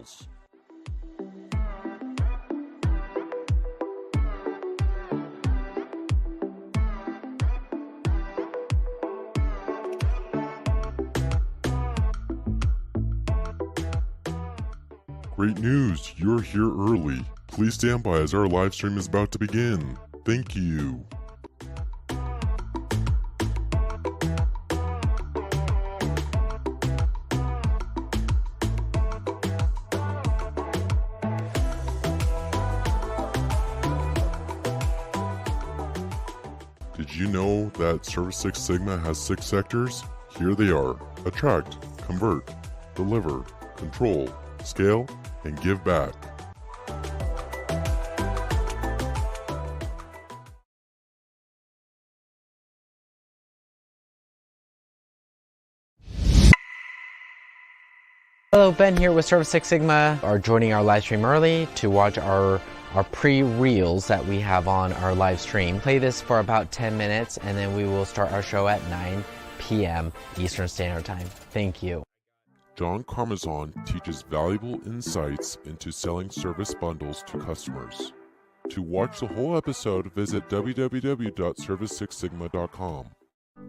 Professionals. Great news! You're here early. Please stand by as our live stream is about to begin. Thank you. Did you know that Service Six Sigma has 6 sectors? Here they are: attract, convert, deliver, control, scale, and give back. Hello, Ben here with Service Six Sigma. Are joining our live stream early to watch our pre-reels that we have on our live stream. Play this for about 10 minutes and then we will start our show at 9 p.m. Eastern Standard Time. Thank you. John Carmazon teaches valuable insights into selling service bundles to customers. To watch the whole episode, visit www.service6sigma.com.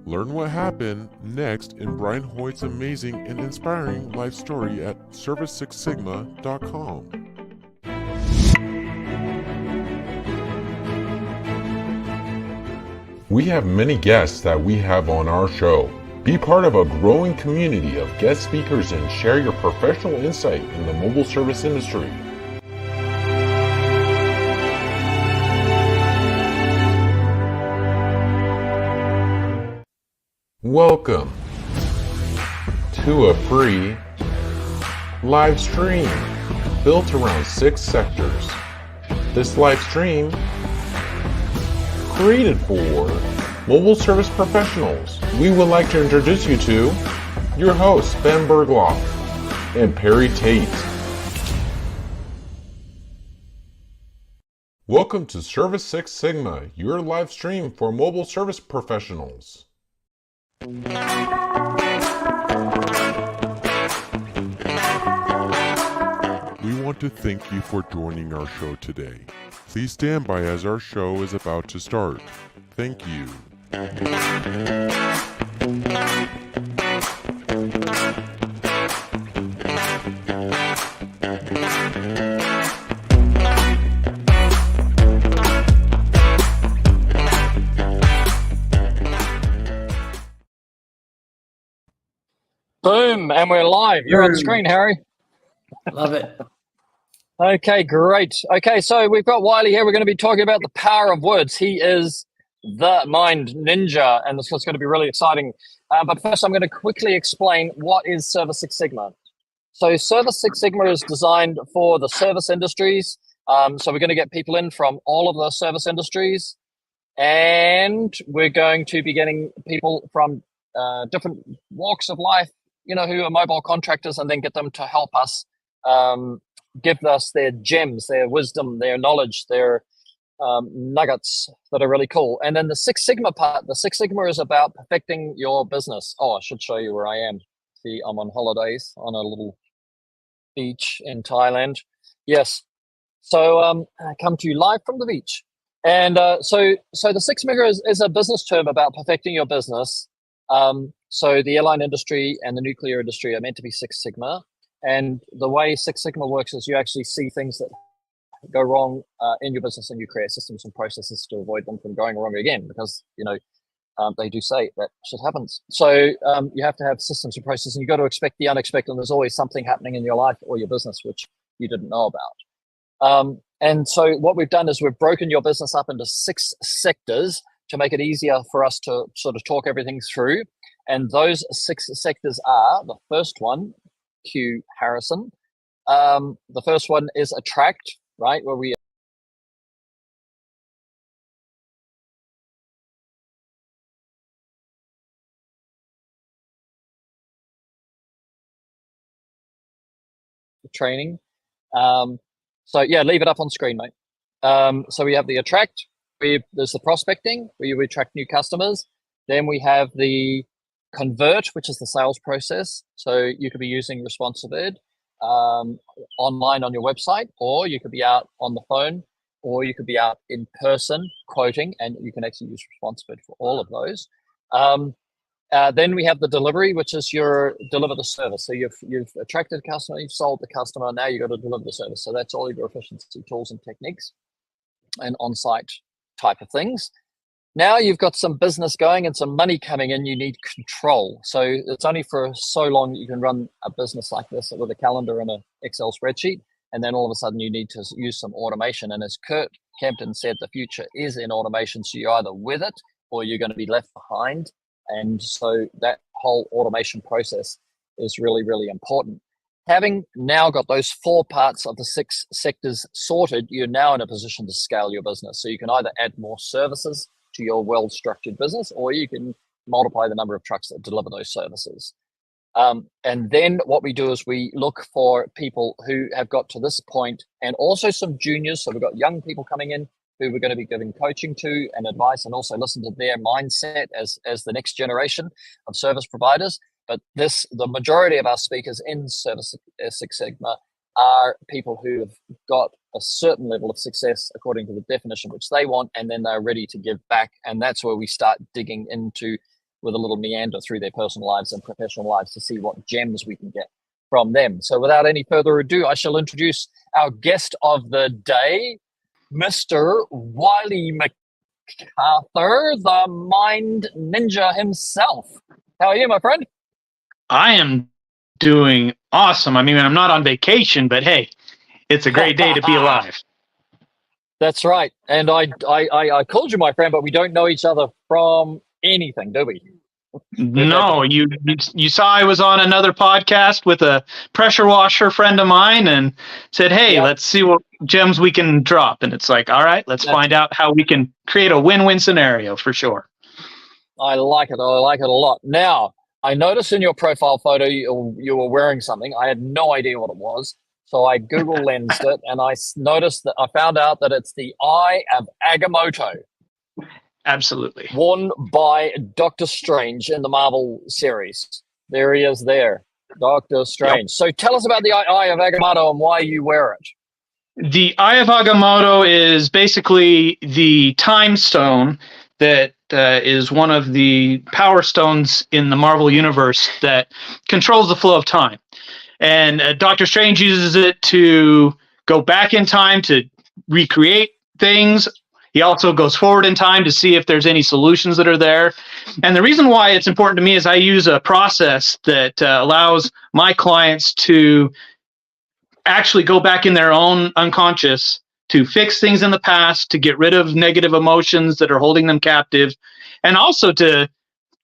Learn what happened next in Brian Hoyt's amazing and inspiring life story at service6sigma.com. We have many guests that we have on our show. Be part of a growing community of guest speakers and share your professional insight in the mobile service industry. Welcome to a free live stream built around 6 sectors. This live stream created for mobile service professionals. We would like to introduce you to your hosts, Ben Bergloff and Perry Tate. Welcome to Service Six Sigma, your live stream for mobile service professionals. We want to thank you for joining our show today. Please stand by as our show is about to start. Thank you. Boom, and we're live. You're on screen, Harry. Love it. Okay, great. Okay, so we've got Wiley here. We're going to be talking about the power of words. He is the mind ninja, and this is going to be really exciting. But first, I'm going to quickly explain what is Service Six Sigma. So Service Six Sigma is designed for the service industries. So we're going to get people in from all of the service industries, and we're going to be getting people from different walks of life, who are mobile contractors, and then get them to help us give us their gems, their wisdom, their knowledge, their nuggets that are really cool. And then the Six Sigma part, the Six Sigma is about perfecting your business. Oh, I should show you where I am. See, I'm on holidays on a little beach in Thailand. Yes. So I come to you live from the beach. And so the Six Sigma is a business term about perfecting your business. So the airline industry and the nuclear industry are meant to be Six Sigma. And the way Six Sigma works is you actually see things that go wrong in your business, and you create systems and processes to avoid them from going wrong again, because, they do say that shit happens. So you have to have systems and processes, and you've got to expect the unexpected. And there's always something happening in your life or your business which you didn't know about. And so what we've done is we've broken your business up into 6 sectors to make it easier for us to sort of talk everything through. And those 6 sectors are, the first one, Q Harrison. The first one is attract, right? Where we training. So yeah, leave it up on screen, mate. So we have the attract, there's the prospecting, where we attract new customers. Then we have the convert, which is the sales process. So you could be using responsive ed. online on your website, or you could be out on the phone, or you could be out in person quoting, and you can actually use ResponsiBid for all of those. Then we have the delivery, which is your deliver the service. So you've attracted a customer, you've sold the customer, now you've got to deliver the service. So that's all of your efficiency tools and techniques and on-site type of things. Now you've got some business going and some money coming in, you need control. So it's only for so long that you can run a business like this with a calendar and an Excel spreadsheet. And then all of a sudden you need to use some automation. And as Kurt Kempton said, the future is in automation. So you're either with it or you're going to be left behind. And so that whole automation process is really, really important. Having now got those 4 parts of the 6 sectors sorted, you're now in a position to scale your business. So you can either add more services to your well-structured business, or you can multiply the number of trucks that deliver those services. And then what we do is we look for people who have got to this point, and also some juniors. So we've got young people coming in who we're going to be giving coaching to and advice, and also listen to their mindset as the next generation of service providers. But the majority of our speakers in Service Six Sigma are people who have got a certain level of success according to the definition which they want, and then they're ready to give back. And that's where we start digging into with a little meander through their personal lives and professional lives to see what gems we can get from them. So without any further ado, I shall introduce our guest of the day, Mr. Wiley McArthur, the Mind Ninja himself. How are you, my friend? I am doing awesome. I mean, I'm not on vacation, but hey, it's a great day to be alive. That's right. And I called you my friend, but we don't know each other from anything, do we? No, you saw I was on another podcast with a pressure washer friend of mine and said, hey, let's see what gems we can drop. And it's like, all right, let's find out how we can create a win-win scenario for sure. I like it. I like it a lot. Now, I noticed in your profile photo you were wearing something. I had no idea what it was. So I Google lensed it, and I noticed that I found out that it's the Eye of Agamotto. Absolutely. Worn by Doctor Strange in the Marvel series. There he is there, Doctor Strange. Yep. So tell us about the Eye of Agamotto and why you wear it. The Eye of Agamotto is basically the time stone that is one of the power stones in the Marvel universe that controls the flow of time. And Doctor Strange uses it to go back in time to recreate things. He also goes forward in time to see if there's any solutions that are there. And the reason why it's important to me is I use a process that allows my clients to actually go back in their own unconscious to fix things in the past, to get rid of negative emotions that are holding them captive, and also to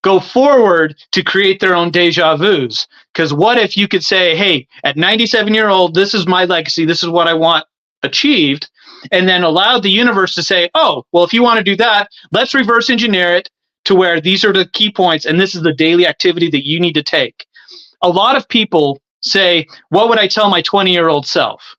go forward to create their own deja vus. Because what if you could say, hey, at 97-year-old, this is my legacy, this is what I want achieved, and then allow the universe to say, oh, well, if you want to do that, let's reverse engineer it to where these are the key points, and this is the daily activity that you need to take. A lot of people say, what would I tell my 20-year-old self?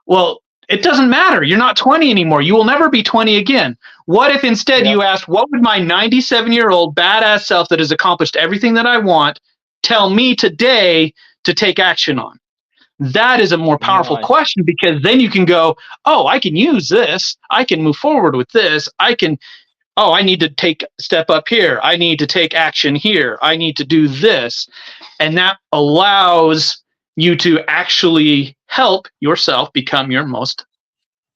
Well, it doesn't matter. You're not 20 anymore. You will never be 20 again. What if instead you asked, what would my 97-year-old badass self that has accomplished everything that I want tell me today to take action on? That is a more powerful question, because then you can go, oh, I can use this. I can move forward with this. I need to take a step up here. I need to take action here. I need to do this. And that allows you to actually help yourself become your most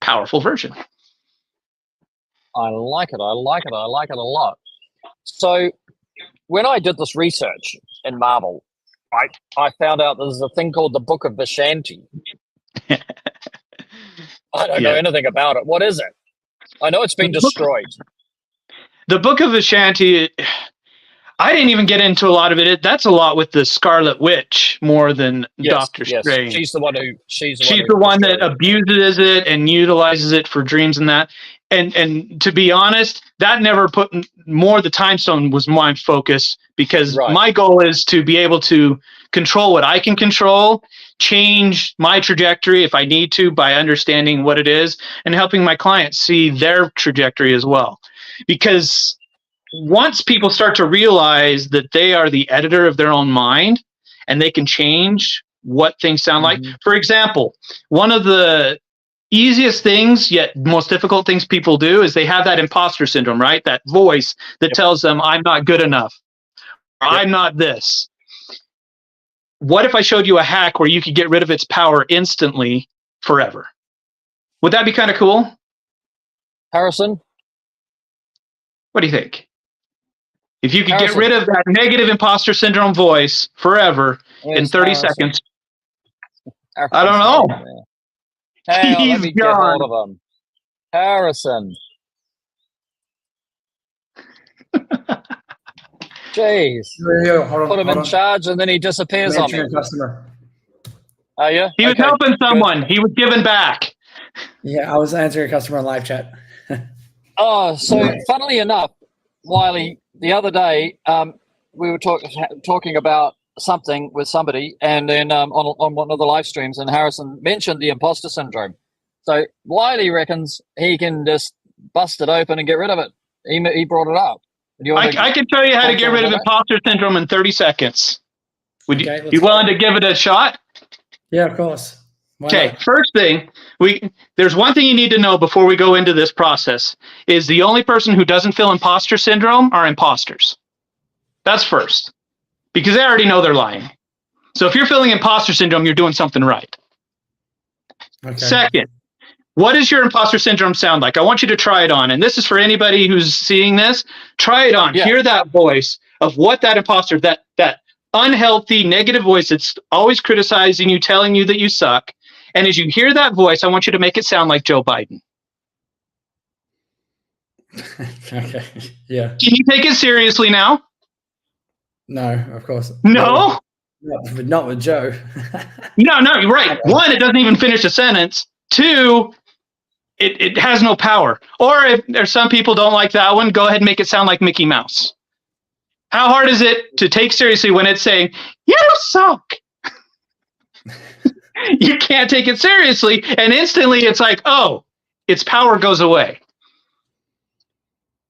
powerful version. I like it. I like it. I like it a lot. So when I did this research in Marvel, I found out there's a thing called the Book of Vishanti. I don't know anything about it. What is it? I know it's been destroyed. The Book of Vishanti, I didn't even get into a lot of it. That's a lot with the Scarlet Witch more than Doctor Strange. She's the one that abuses it and utilizes it for dreams and that. And to be honest, that never put more. The time stone was my focus, because my goal is to be able to control what I can control, change my trajectory if I need to by understanding what it is, and helping my clients see their trajectory as well. Because once people start to realize that they are the editor of their own mind and they can change what things sound like. For example, one of the easiest things, yet most difficult things people do is they have that imposter syndrome, right? That voice that tells them, I'm not good enough. I'm not this. What if I showed you a hack where you could get rid of its power instantly forever? Would that be kind of cool? Harrison? What do you think? If you could get rid of that negative imposter syndrome voice forever in 30 seconds. I don't know. Hang on, let me get hold of him. Harrison. Jeez. Put him in charge and then he disappears on me. Customer. Oh, yeah? He was helping someone. He was giving back. Yeah, I was answering a customer on live chat. Oh, so funnily enough, Wiley, the other day we were talking about something with somebody, and then on one of the live streams, and Harrison mentioned the imposter syndrome. So Wiley reckons he can just bust it open and get rid of it. He brought it up. I can tell you how to get rid of imposter syndrome in 30 seconds. Would you be willing to give it a shot? Yeah, of course. Okay, first thing, there's one thing you need to know before we go into this process, is the only person who doesn't feel imposter syndrome are imposters. That's first, because they already know they're lying. So if you're feeling imposter syndrome, you're doing something right. Okay. Second, what does your imposter syndrome sound like? I want you to try it on, and this is for anybody who's seeing this. Try it on. Yeah. Hear that voice of what that imposter, that unhealthy, negative voice that's always criticizing you, telling you that you suck. And as you hear that voice, I want you to make it sound like Joe Biden. Okay. Yeah. Can you take it seriously now? No, of course. No? Not with Joe. No, you're right. One, it doesn't even finish a sentence. Two, it has no power. Or if there's some people don't like that one, go ahead and make it sound like Mickey Mouse. How hard is it to take seriously when it's saying, you suck? You can't take it seriously, and instantly it's like, oh, its power goes away.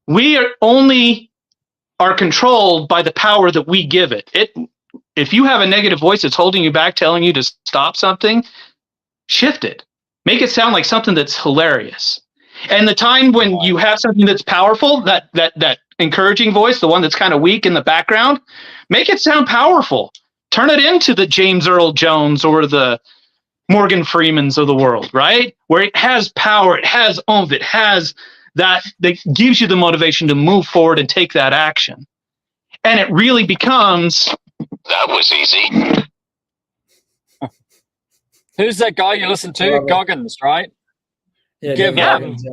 We are controlled by the power that we give it. If you have a negative voice that's holding you back, telling you to stop something, shift it. Make it sound like something that's hilarious. And the time when you have something that's powerful, that encouraging voice, the one that's kind of weak in the background, make it sound powerful. Turn it into the James Earl Jones or the Morgan Freemans of the world, right? Where it has power, it has oomph, it has that gives you the motivation to move forward and take that action. And it really becomes, that was easy. Who's that guy you listen to? Goggins, right? Yeah, Give Goggins.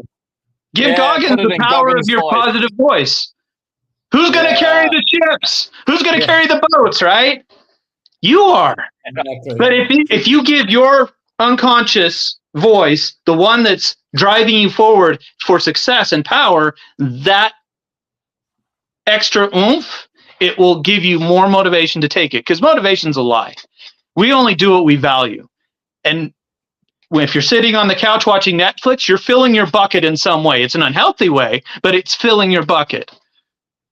Give Goggins the power of your positive voice. Who's going to carry the ships? Who's going to carry the boats, right? You are. Exactly. But if you give your unconscious voice, the one that's driving you forward for success and power, that extra oomph, it will give you more motivation to take it. Because motivation's a lie. We only do what we value. And if you're sitting on the couch watching Netflix, you're filling your bucket in some way. It's an unhealthy way, but it's filling your bucket.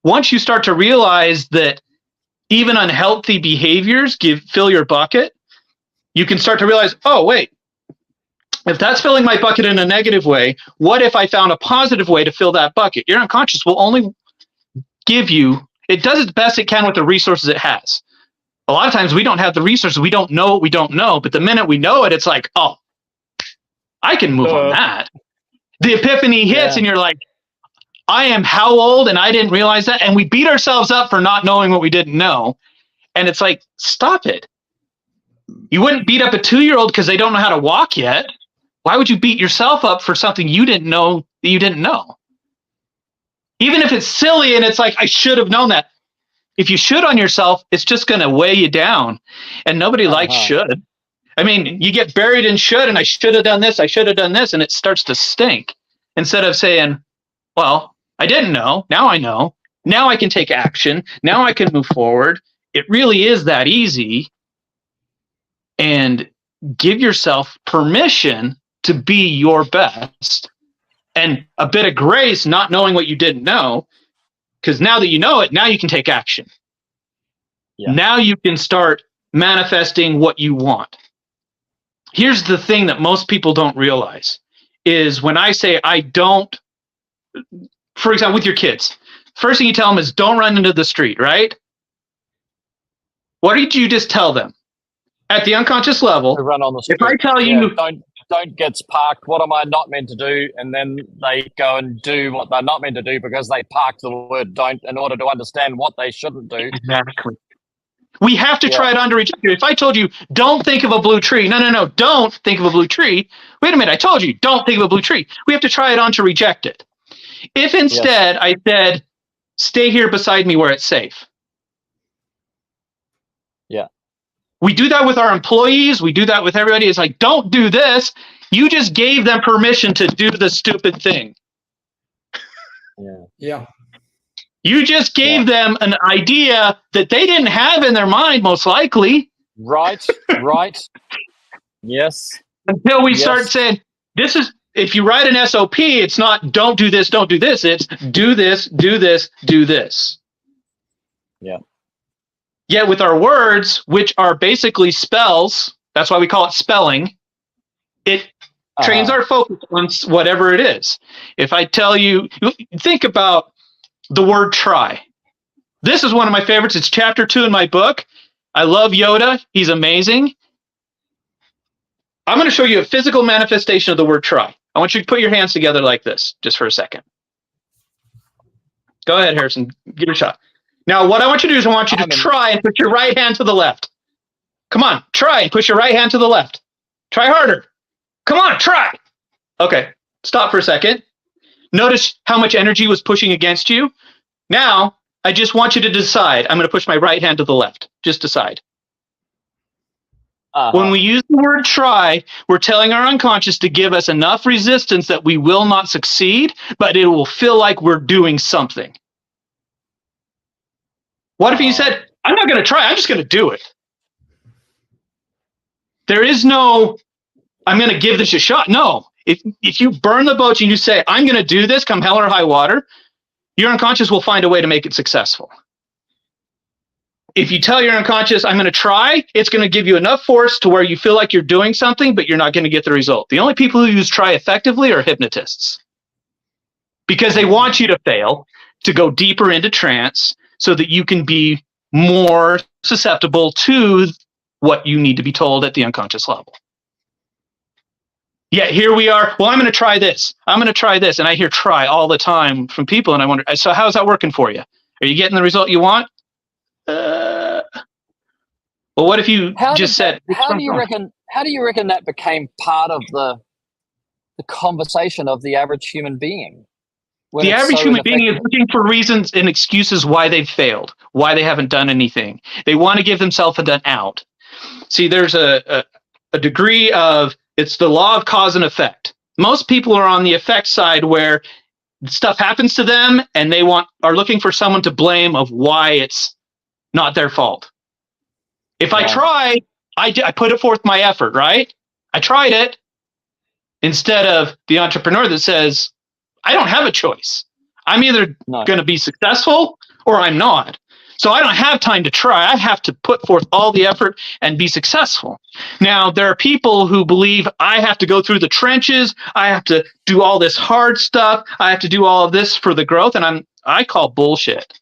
Once you start to realize that even unhealthy behaviors fill your bucket, you can start to realize, oh, wait, if that's filling my bucket in a negative way, what if I found a positive way to fill that bucket? Your unconscious will only give you, it does its best it can with the resources it has. A lot of times we don't have the resources. We don't know what we don't know. But the minute we know it, it's like, oh, I can move on that. The epiphany hits and you're like, I am how old and I didn't realize that. And we beat ourselves up for not knowing what we didn't know. And it's like, stop it. You wouldn't beat up a 2-year-old because they don't know how to walk yet. Why would you beat yourself up for something you didn't know that you didn't know? Even if it's silly and it's like, I should have known that. If you should on yourself, it's just going to weigh you down. And nobody likes should. I mean, you get buried in should, and I should have done this, I should have done this, and it starts to stink. Instead of saying, well, I didn't know, now I know, now I can take action, now I can move forward. It really is that easy. And give yourself permission to be your best and a bit of grace, not knowing what you didn't know. Because now that you know it, now you can take action. Yeah. Now you can start manifesting what you want. Here's the thing that most people don't realize is when I say I don't, for example, with your kids, first thing you tell them is don't run into the street, right? What did you just tell them? At the unconscious level, To run on the street. if I tell you, don't get parked, what am I not meant to do? And then they go and do what they're not meant to do because they parked the word don't in order to understand what they shouldn't do. exactly. We have to try it on to reject it. If I told you, don't think of a blue tree. No, don't think of a blue tree. Wait a minute, I told you, don't think of a blue tree. We have to try it on to reject it. If instead I said, stay here beside me where it's safe. Yeah. We do that with our employees. We do that with everybody. It's like, don't do this. You just gave them permission to do the stupid thing. Yeah. You just gave them an idea that they didn't have in their mind, most likely. Right. Yes. Until we start saying, this is, if you write an SOP, it's not don't do this, don't do this. It's do this, do this, do this. Yeah. Yet with our words, which are basically spells, that's why we call it spelling, it trains our focus on whatever it is. If I tell you, think about the word try. This is one of my favorites. It's chapter 2 in my book. I love Yoda. He's amazing. I'm going to show you a physical manifestation of the word try. I want you to put your hands together like this, just for a second. Go ahead, Harrison. Give it a shot. Now, what I want you to do is I want you to try and put your right hand to the left. Come on, try and push your right hand to the left. Try harder. Come on, try. Okay, stop for a second. Notice how much energy was pushing against you. Now, I just want you to decide. I'm going to push my right hand to the left. Just decide. When we use the word try, we're telling our unconscious to give us enough resistance that we will not succeed, but it will feel like we're doing something. What if you said, I'm not going to try, I'm just going to do it? There is no, I'm going to give this a shot. No. If you burn the boats and you say, I'm going to do this come hell or high water, your unconscious will find a way to make it successful. If you tell your unconscious, I'm going to try, it's going to give you enough force to where you feel like you're doing something, but you're not going to get the result. The only people who use try effectively are hypnotists, because they want you to fail, to go deeper into trance so that you can be more susceptible to what you need to be told at the unconscious level. Yet here we are, well, I'm going to try this. I'm going to try this. And I hear try all the time from people. And I wonder, so how's that working for you? Are you getting the result you want? Well, what if you just said, how do you reckon that became part of the conversation of the average human being? The average human being is looking for reasons and excuses why they've failed, why they haven't done anything. They want to give themselves an out. See, there's a degree of, it's the law of cause and effect. Most people are on the effect side where stuff happens to them and they are looking for someone to blame of why it's not their fault. If I try, I put it forth my effort, right? I tried it, instead of the entrepreneur that says, I don't have a choice. I'm either going to be successful or I'm not. So I don't have time to try. I have to put forth all the effort and be successful. Now, there are people who believe I have to go through the trenches. I have to do all this hard stuff. I have to do all of this for the growth. And I call bullshit.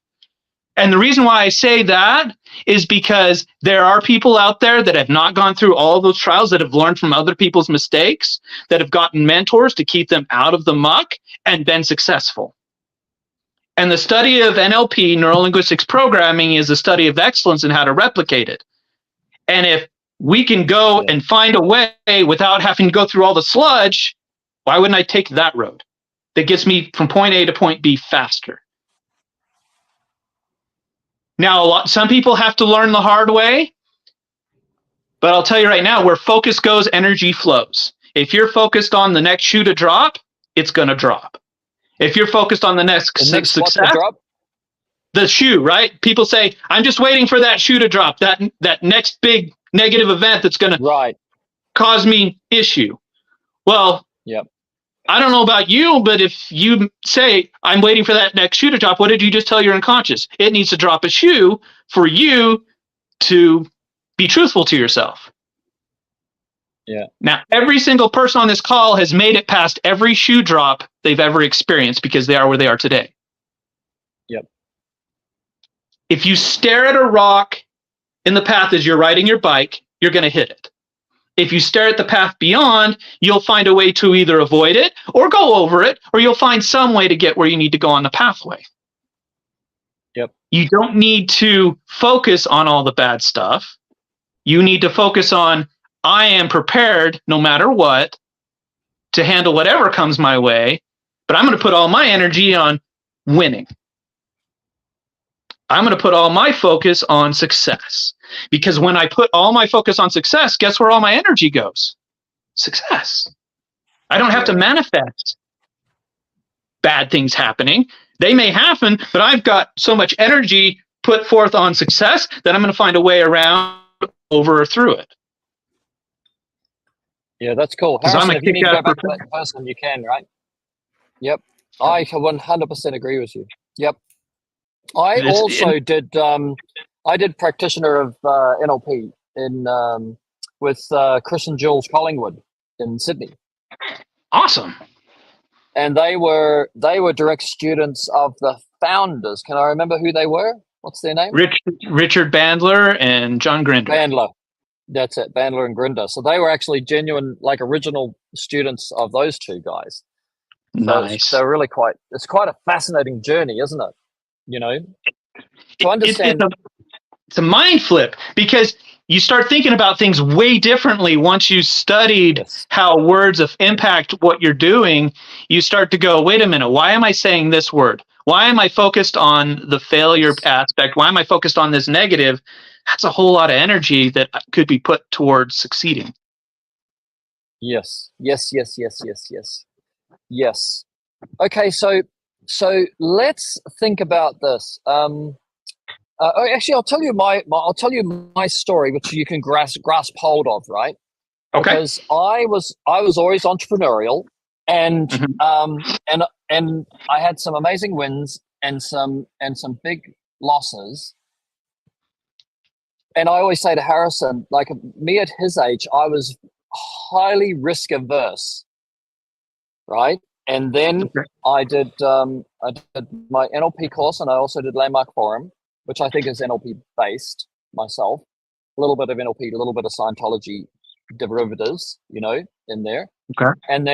And the reason why I say that is because there are people out there that have not gone through all of those trials, that have learned from other people's mistakes, that have gotten mentors to keep them out of the muck and been successful. And the study of NLP, neuro-linguistics programming, is a study of excellence in how to replicate it. And if we can go and find a way without having to go through all the sludge, why wouldn't I take that road that gets me from point A to point B faster? Now, some people have to learn the hard way, but I'll tell you right now, where focus goes, energy flows. If you're focused on the next shoe to drop, it's going to drop. If you're focused on the next success, the shoe, right? People say, I'm just waiting for that shoe to drop, that next big negative event that's going to cause me issue. Well, I don't know about you, but if you say, I'm waiting for that next shoe to drop, what did you just tell your unconscious? It needs to drop a shoe for you to Be truthful to yourself. Yeah. Now, every single person on this call has made it past every shoe drop they've ever experienced because they are where they are today. Yep. If you stare at a rock in the path as you're riding your bike, you're going to hit it. If you stare at the path beyond, you'll find a way to either avoid it or go over it, or you'll find some way to get where you need to go on the pathway. Yep. You don't need to focus on all the bad stuff. You need to focus on, I am prepared no matter what to handle whatever comes my way, but I'm going to put all my energy on winning. I'm going to put all my focus on success, because when I put all my focus on success, guess where all my energy goes? Success. I don't have to manifest bad things happening. They may happen, but I've got so much energy put forth on success that I'm going to find a way around, over, or through it. Yeah, that's cool. 'Cause I'm Harrison, a if you need to kick-ass go back to that person, you can, right? Yep. I 100% agree with you. Yep. I did practitioner of NLP with Chris and Jules Collingwood in Sydney, Awesome. and they were direct students of the founders. Can I remember who they were? What's their name? Richard Bandler and John Grinder. Bandler. That's it, Bandler and Grinder. So they were actually genuine, like original students of those two guys. So Nice. they're really it's quite a fascinating journey, isn't it? You know, to understand. It's a mind flip, because you start thinking about things way differently once you studied how words impact what you're doing. You start to go, wait a minute, why am I saying this word? Why am I focused on the failure aspect? Why am I focused on this negative? That's a whole lot of energy that could be put towards succeeding. Yes. Okay, so let's think about this. Actually, I'll tell you my story, which you can grasp hold of, right? Okay. Because I was always entrepreneurial, and and I had some amazing wins and some big losses. And I always say to Harrison, like me at his age, I was highly risk averse, right? And then I did my NLP course, and I also did Landmark Forum, which I think is NLP based myself. A little bit of NLP, a little bit of Scientology derivatives, you know, in there. Okay. And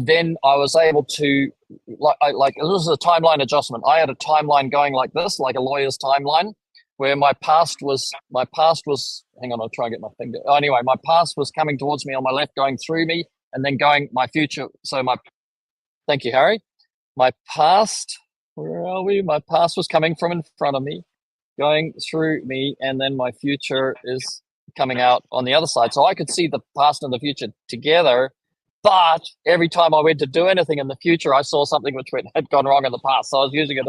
then I was able to like this is a timeline adjustment. I had a timeline going like this, like a lawyer's timeline, where my past was. Hang on, I'll try and get my finger. Oh, anyway, my past was coming towards me on my left, going through me, and then going my future. So thank you, Harry. My past. Where are we? My past was coming from in front of me, going through me, and then my future is coming out on the other side. So I could see the past and the future together. But every time I went to do anything in the future, I saw something which had gone wrong in the past. So I was using it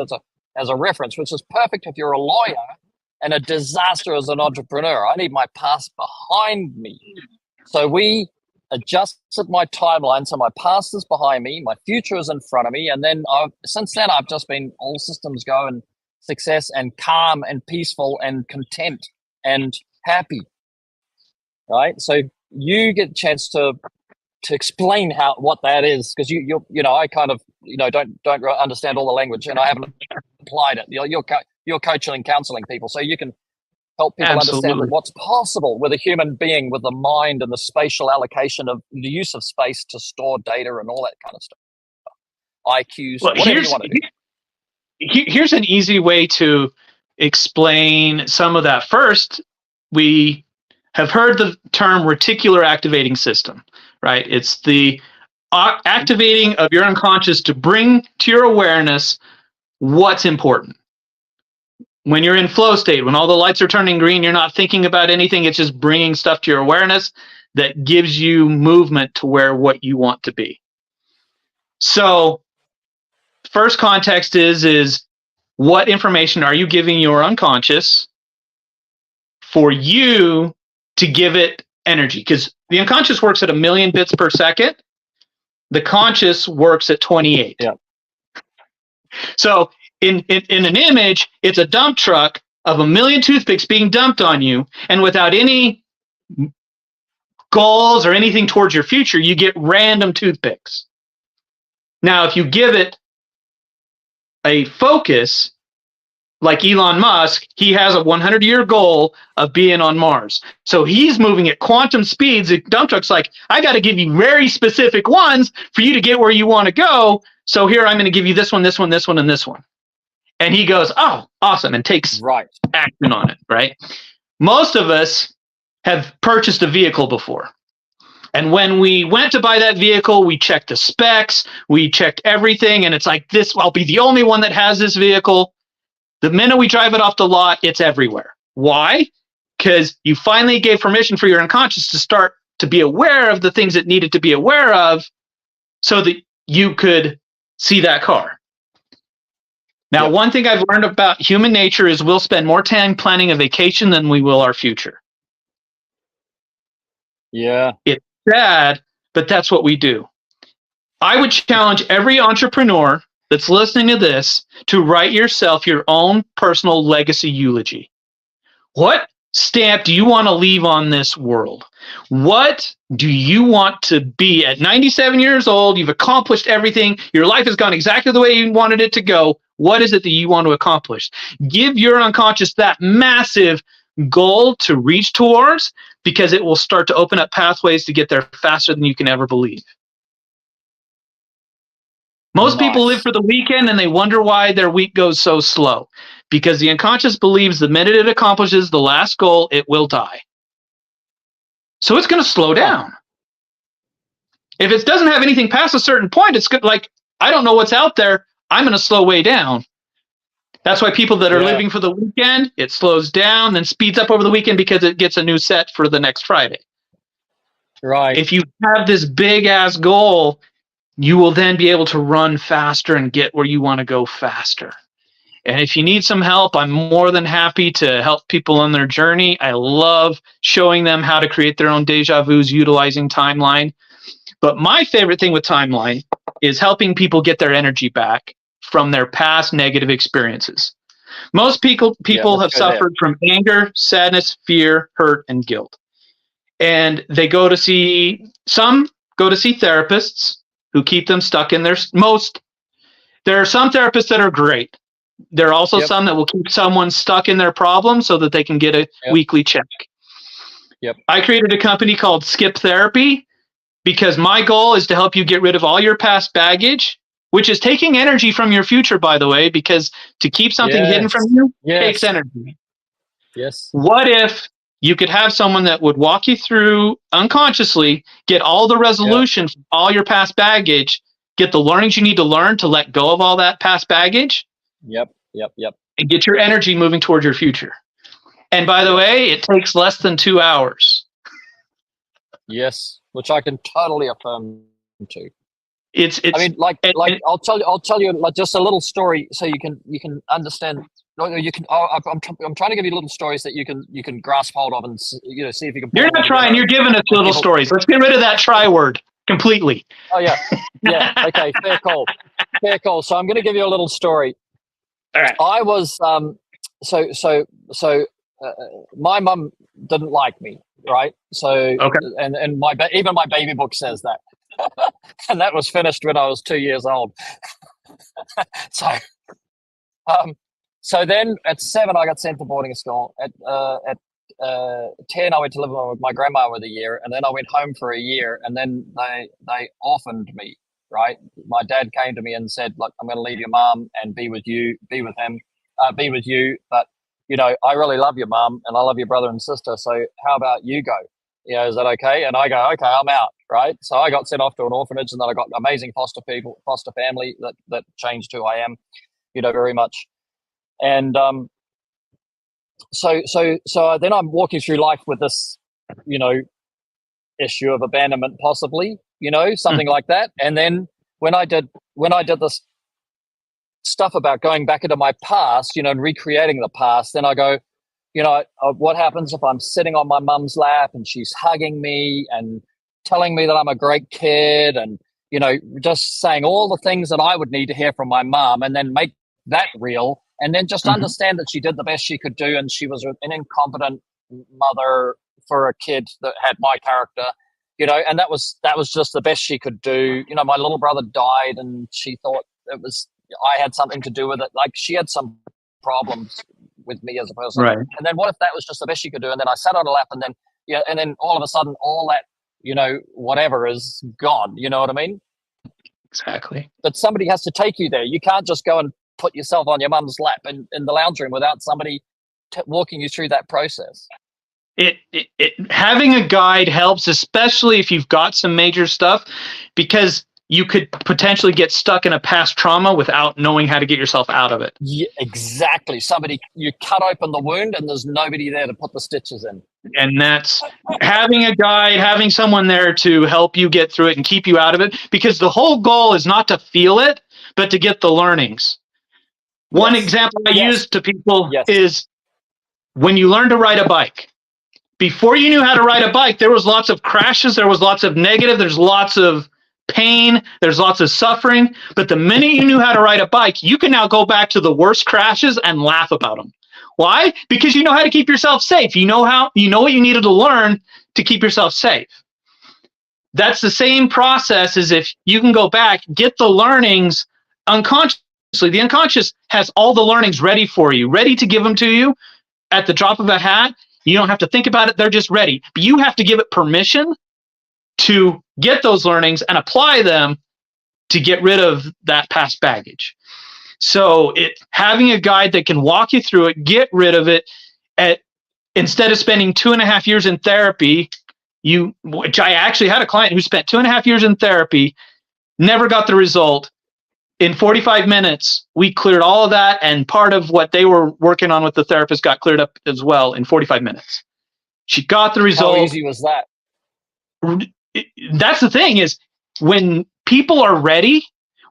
as a reference, which is perfect if you're a lawyer, and a disaster as an entrepreneur. I need my past behind me. So we adjusted my timeline. So my past is behind me, my future is in front of me. And then since then, I've just been all systems go and success and calm and peaceful and content and happy. Right. So you get a chance to explain what that is, because you know I kind of don't understand all the language, and I haven't applied it. You're coaching and counseling people, so you can help people understand what's possible with a human being, with the mind and the spatial allocation of the use of space to store data and all that kind of stuff. IQs, whatever you want to do. Here's an easy way to explain some of that. First, we have heard the term reticular activating system, right? It's the activating of your unconscious to bring to your awareness what's important. When you're in flow state, when all the lights are turning green, you're not thinking about anything. It's just bringing stuff to your awareness that gives you movement to what you want to be. So first context is what information are you giving your unconscious for you to give it energy? Because the unconscious works at 1,000,000 bits per second. The conscious works at 28. Yeah. So in an image, it's a dump truck of 1,000,000 toothpicks being dumped on you, and without any goals or anything towards your future, you get random toothpicks. Now, if you give it a focus, like Elon Musk, he has a 100-year goal of being on Mars. So he's moving at quantum speeds. The dump truck's like, I got to give you very specific ones for you to get where you want to go. So here, I'm going to give you this one, this one, this one, and this one. And he goes, oh, awesome, and takes action on it, right? Most of us have purchased a vehicle before. And when we went to buy that vehicle, we checked the specs, we checked everything, and it's like, this, I'll be the only one that has this vehicle. The minute we drive it off the lot, it's everywhere. Why? Because you finally gave permission for your unconscious to start to be aware of the things it needed to be aware of so that you could see that car. Now, one thing I've learned about human nature is we'll spend more time planning a vacation than we will our future. Yeah. It's sad, but that's what we do. I would challenge every entrepreneur that's listening to this to write yourself your own personal legacy eulogy. What stamp do you want to leave on this world? What do you want to be at 97 years old? You've accomplished everything. Your life has gone exactly the way you wanted it to go. What is it that you want to accomplish? Give your unconscious that massive goal to reach towards, because it will start to open up pathways to get there faster than you can ever believe. Most people live for the weekend and they wonder why their week goes so slow, because the unconscious believes the minute it accomplishes the last goal, it will die. So it's going to slow down. If it doesn't have anything past a certain point, it's good. Like, I don't know what's out there. I'm going to slow way down. That's why people that are living for the weekend, it slows down, then speeds up over the weekend because it gets a new set for the next Friday. Right. If you have this big ass goal, you will then be able to run faster and get where you want to go faster. And if you need some help, I'm more than happy to help people on their journey. I love showing them how to create their own deja vus utilizing timeline. But my favorite thing with timeline is helping people get their energy back from their past negative experiences. Most people have suffered from anger, sadness, fear, hurt, and guilt. And they go to see therapists who keep them stuck in their there are some therapists that are great. There are also some that will keep someone stuck in their problem so that they can get a weekly check. I created a company called Skip Therapy because my goal is to help you get rid of all your past baggage, which is taking energy from your future, by the way, because to keep something hidden from you takes energy. Yes. What if you could have someone that would walk you through unconsciously, get all the resolution from all your past baggage, get the learnings you need to learn to let go of all that past baggage? Yep. And get your energy moving towards your future. And by the way, it takes less than 2 hours. Yes, which I can totally affirm to. It's I mean, I'll tell you like just a little story so you can understand. You can. I'm trying to give you little stories that you can grasp hold of and see if you can. You're not trying. You're giving us little stories. Let's get rid of that try word completely. Oh yeah. Okay. Fair call. So I'm going to give you a little story. All right. I was my mum didn't like me, right? So and even my baby book says that. And that was finished when I was 2 years old. So then at 7 I got sent to boarding school. At 10 I went to live with my grandma with a year, and then I went home for a year, and then they orphaned me. Right, my dad came to me and said, "Look, I'm going to leave your mom and be with you, be with you. But I really love your mom and I love your brother and sister. So how about you go? Is that okay?" And I go, "Okay, I'm out." Right. So I got sent off to an orphanage, and then I got amazing foster family that changed who I am, very much. And so then I'm walking through life with this, issue of abandonment, possibly, something like that. And then when I did this stuff about going back into my past, and recreating the past, then I go, what happens if I'm sitting on my mum's lap and she's hugging me and telling me that I'm a great kid, and just saying all the things that I would need to hear from my mum, and then make that real and then just understand that she did the best she could do, and she was an incompetent mother for a kid that had my character, and that was just the best she could do. My little brother died, and she thought I had something to do with it. Like, she had some problems with me as a person, Right. And then what if that was just the best she could do? And then I sat on her lap, and then all of a sudden, all that whatever is gone. You know what I mean? Exactly. But somebody has to take you there. You can't just go and put yourself on your mum's lap in the lounge room without somebody walking you through that process. Having a guide helps, especially if you've got some major stuff, because you could potentially get stuck in a past trauma without knowing how to get yourself out of it. Yeah, exactly. You cut open the wound and there's nobody there to put the stitches in. And that's having a guide, having someone there to help you get through it and keep you out of it, because the whole goal is not to feel it, but to get the learnings. One example I use to people is when you learn to ride a bike. Before you knew how to ride a bike, there was lots of crashes, there was lots of negative, there's lots of pain, there's lots of suffering. But the minute you knew how to ride a bike, you can now go back to the worst crashes and laugh about them. Why? Because you know how to keep yourself safe. You know what you needed to learn to keep yourself safe. That's the same process as if you can go back, get the learnings unconsciously. The unconscious has all the learnings ready for you, ready to give them to you at the drop of a hat. You don't have to think about it. They're just ready. But you have to give it permission to get those learnings and apply them to get rid of that past baggage. So having a guide that can walk you through it, get rid of it, instead of spending 2.5 years in therapy, which I actually had a client who spent 2.5 years in therapy, never got the result. In 45 minutes, we cleared all of that, and part of what they were working on with the therapist got cleared up as well in 45 minutes. She got the result. How easy was that? That's the thing, is when people are ready,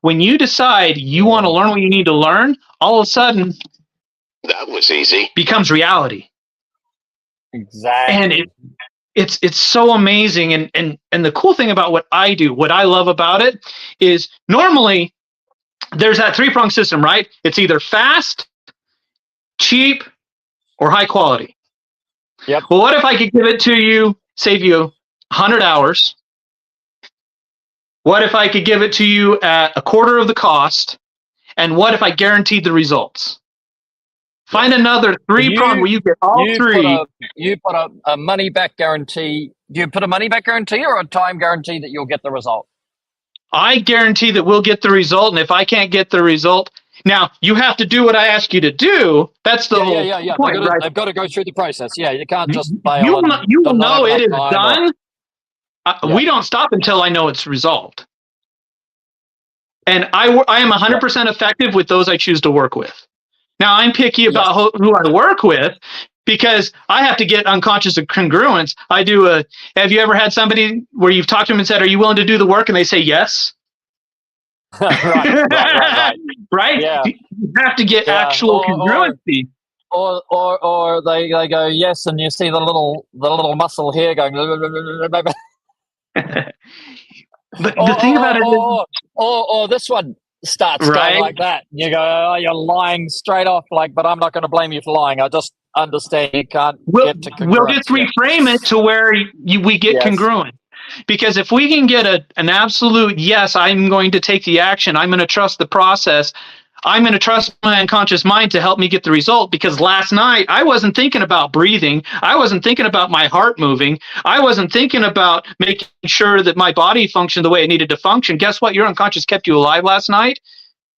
when you decide you want to learn what you need to learn, all of a sudden, that was easy, becomes reality. Exactly. And it's so amazing. And the cool thing about what I do, what I love about it, is normally there's that 3-pronged system, right? It's either fast, cheap, or high quality. Yep. Well, what if I could give it to you, save you 100 hours? What if I could give it to you at a quarter of the cost? And what if I guaranteed the results? Find another 3-prong where you get all three. You put a money-back guarantee. Do you put a money-back guarantee or a time guarantee that you'll get the result? I guarantee that we'll get the result, and if I can't get the result, now you have to do what I ask you to do. That's the whole point, right? They've got to go through the process. Yeah, you can't just bail. You will know it is done. We don't stop until I know it's resolved. And I am 100% effective with those I choose to work with. Now, I'm picky about who I work with, because I have to get unconscious congruence. Have you ever had somebody where you've talked to them and said, are you willing to do the work? And they say yes. Right? Yeah. You have to get actual congruency. Or they go yes, and you see the little muscle here going. But the thing about it is, or this one starts going like that. You go, oh, you're lying straight off. But I'm not going to blame you for lying. I just understand you can't get to congruence. We'll just reframe it to where we get congruent. Because if we can get an absolute yes, I'm going to take the action, I'm going to trust the process, I'm going to trust my unconscious mind to help me get the result. Because last night I wasn't thinking about breathing, I wasn't thinking about my heart moving, I wasn't thinking about making sure that my body functioned the way it needed to function. Guess what? Your unconscious kept you alive last night.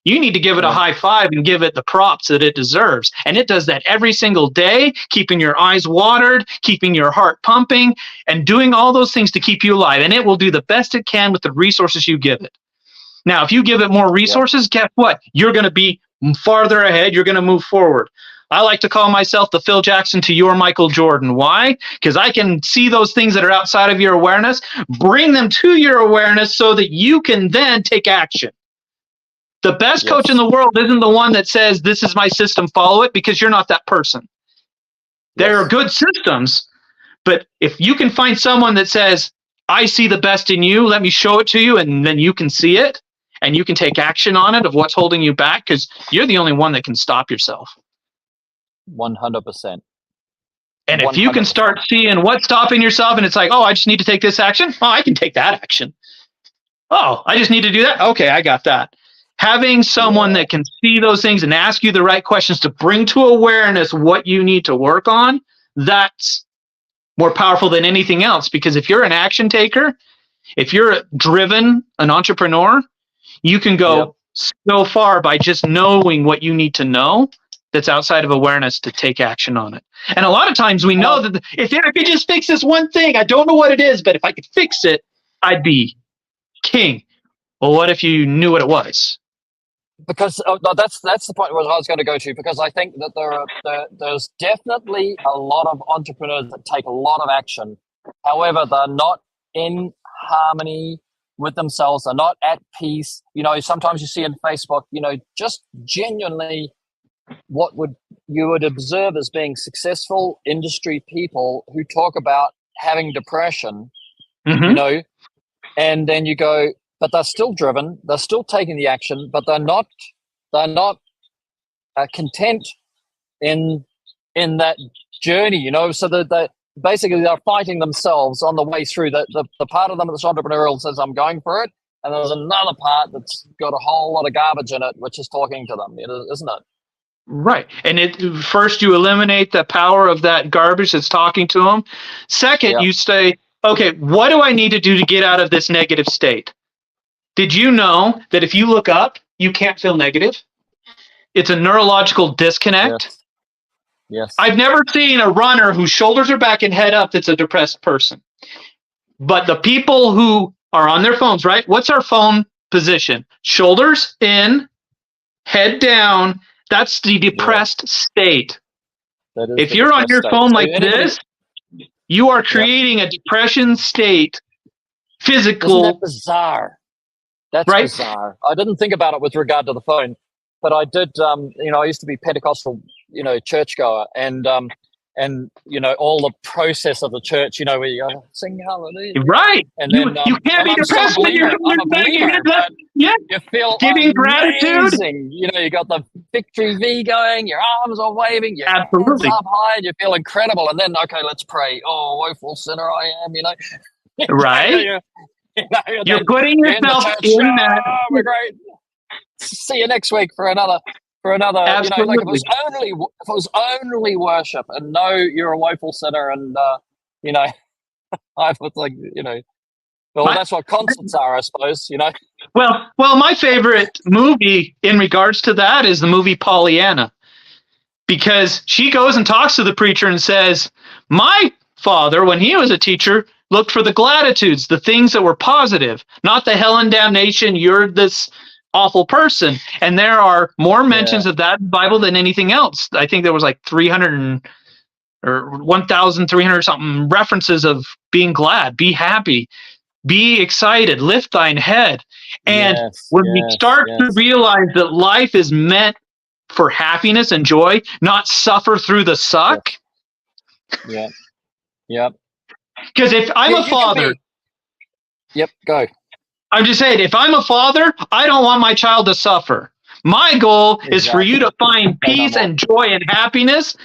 You need to give it a high five and give it the props that it deserves. And it does that every single day, keeping your eyes watered, keeping your heart pumping, and doing all those things to keep you alive. And it will do the best it can with the resources you give it. Now, if you give it more resources, guess what? You're going to be farther ahead. You're going to move forward. I like to call myself the Phil Jackson to your Michael Jordan. Why? Because I can see those things that are outside of your awareness, bring them to your awareness so that you can then take action. The best coach in the world isn't the one that says, this is my system, follow it, because you're not that person. There are good systems, but if you can find someone that says, I see the best in you, let me show it to you, and then you can see it, and you can take action on it of what's holding you back, because you're the only one that can stop yourself. 100%. And if you can start seeing what's stopping yourself, and it's like, oh, I just need to take this action. Oh, I can take that action. Oh, I just need to do that. Okay, I got that. Having someone that can see those things and ask you the right questions to bring to awareness what you need to work on, that's more powerful than anything else. Because if you're an action taker, if you're driven, an entrepreneur, you can go so far by just knowing what you need to know that's outside of awareness to take action on it. And a lot of times we know that if I could just fix this one thing, I don't know what it is, but if I could fix it, I'd be king. Well, what if you knew what it was? Because no, that's the point where I was going to go to, because I think that there's definitely a lot of entrepreneurs that take a lot of action. However, they're not in harmony with themselves. They're not at peace. You know, sometimes you see in Facebook, you know, just genuinely what you would observe as being successful industry people who talk about having depression, you know, and then you go, but they're still driven, they're still taking the action, but they're not content in that journey, you know. So that basically they're fighting themselves on the way through. The part of them that's entrepreneurial says, I'm going for it, and there's another part that's got a whole lot of garbage in it, which is talking to them, isn't it? Right. And first you eliminate the power of that garbage that's talking to them. Second, you say, okay, what do I need to do to get out of this negative state? Did you know that if you look up, you can't feel negative? It's a neurological disconnect. Yes. I've never seen a runner whose shoulders are back and head up that's a depressed person. But the people who are on their phones, right? What's our phone position? Shoulders in, head down. That's the depressed state. If you're on your phone like this, you are creating a depression state. Physical. Isn't that bizarre? That's right? Bizarre. I didn't think about it with regard to the phone, but I did. You know, I used to be Pentecostal, you know, churchgoer, and you know, all the process of the church, you know, where you go, sing hallelujah, right? And then you can't be depressed when you're you feel giving amazing. Gratitude. You know, you got the victory V going, your arms are waving, your hands up high, and you feel incredible. And then, okay, let's pray. Oh, woeful sinner I am, you know. Right? You're putting yourself in that. Oh, we're great. See you next week for another. Absolutely. You know, like if it was only worship, and no, you're a woeful sinner, and you know, I was like, you know, well, that's what concerts are, I suppose, you know. Well, my favorite movie in regards to that is the movie Pollyanna, because she goes and talks to the preacher and says, my father, when he was a teacher, looked for the gratitudes, the things that were positive, not the hell and damnation, you're this awful person. And there are more mentions of that in the Bible than anything else. I think there was like 1,300 something references of being glad, be happy, be excited, lift thine head. And when we start to realize that life is meant for happiness and joy, not suffer through the suck. Yep. Because if I'm a father, go. I'm just saying, if I'm a father, I don't want my child to suffer. My goal is for you to find peace and joy and happiness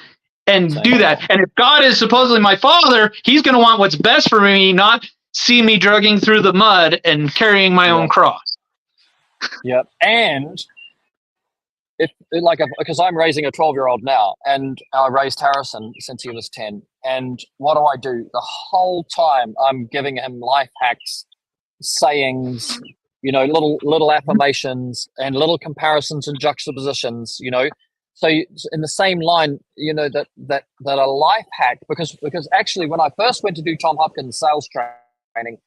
and do that. And if God is supposedly my father, he's going to want what's best for me, not see me dragging through the mud and carrying my own cross. Yep. And because I'm raising a 12-year-old now, and I raised Harrison since he was 10. And what do? The whole time I'm giving him life hacks, sayings, you know, little affirmations and little comparisons and juxtapositions, you know. So in the same line, you know, that a life hack, because actually when I first went to do Tom Hopkins sales training,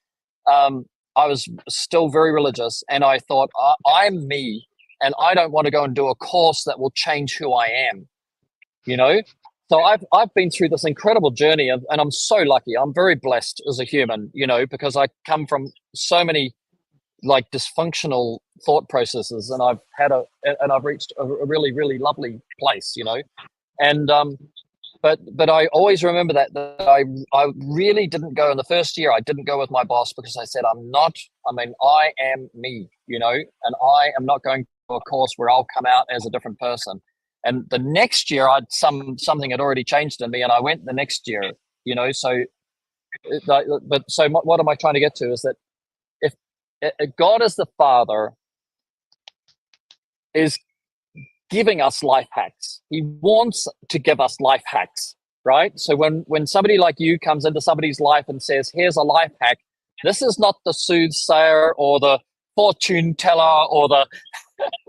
I was still very religious, and I thought, I'm me, and I don't want to go and do a course that will change who I am, you know. So I've been through this incredible journey, and I'm so lucky. I'm very blessed as a human, you know, because I come from so many like dysfunctional thought processes, and I've reached a really, really lovely place, you know. And but I always remember that I really didn't go in the first year. I didn't go with my boss because I said, I am me, and I am not going to a course where I'll come out as a different person. And the next year, something had already changed in me, and I went the next year, So, what am I trying to get to is that if God as the Father is giving us life hacks, He wants to give us life hacks, right? So when somebody like you comes into somebody's life and says, "Here's a life hack," this is not the soothsayer or the fortune teller or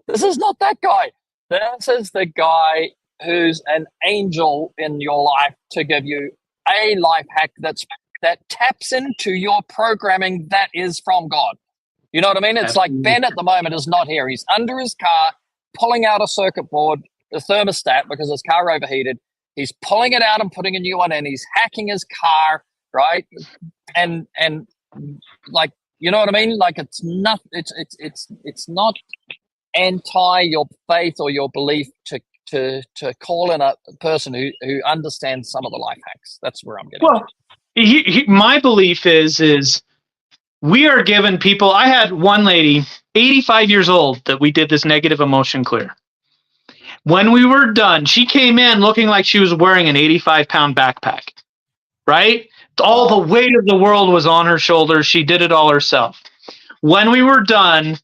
this is not that guy. This is the guy who's an angel in your life to give you a life hack that taps into your programming that is from God. You know what I mean? It's like Ben at the moment is not here. He's under his car, pulling out a circuit board, the thermostat, because his car overheated. He's pulling it out and putting a new one in. He's hacking his car, right? And like, you know what I mean? Like it's not anti your faith or your belief to call in a person who understands some of the life hacks. That's where I'm getting. Well, my belief is we are given people. I had one lady, 85 years old, that we did this negative emotion clear. When we were done, she came in looking like she was wearing an 85-pound backpack, right? All the weight of the world was on her shoulders. She did it all herself. When we were done,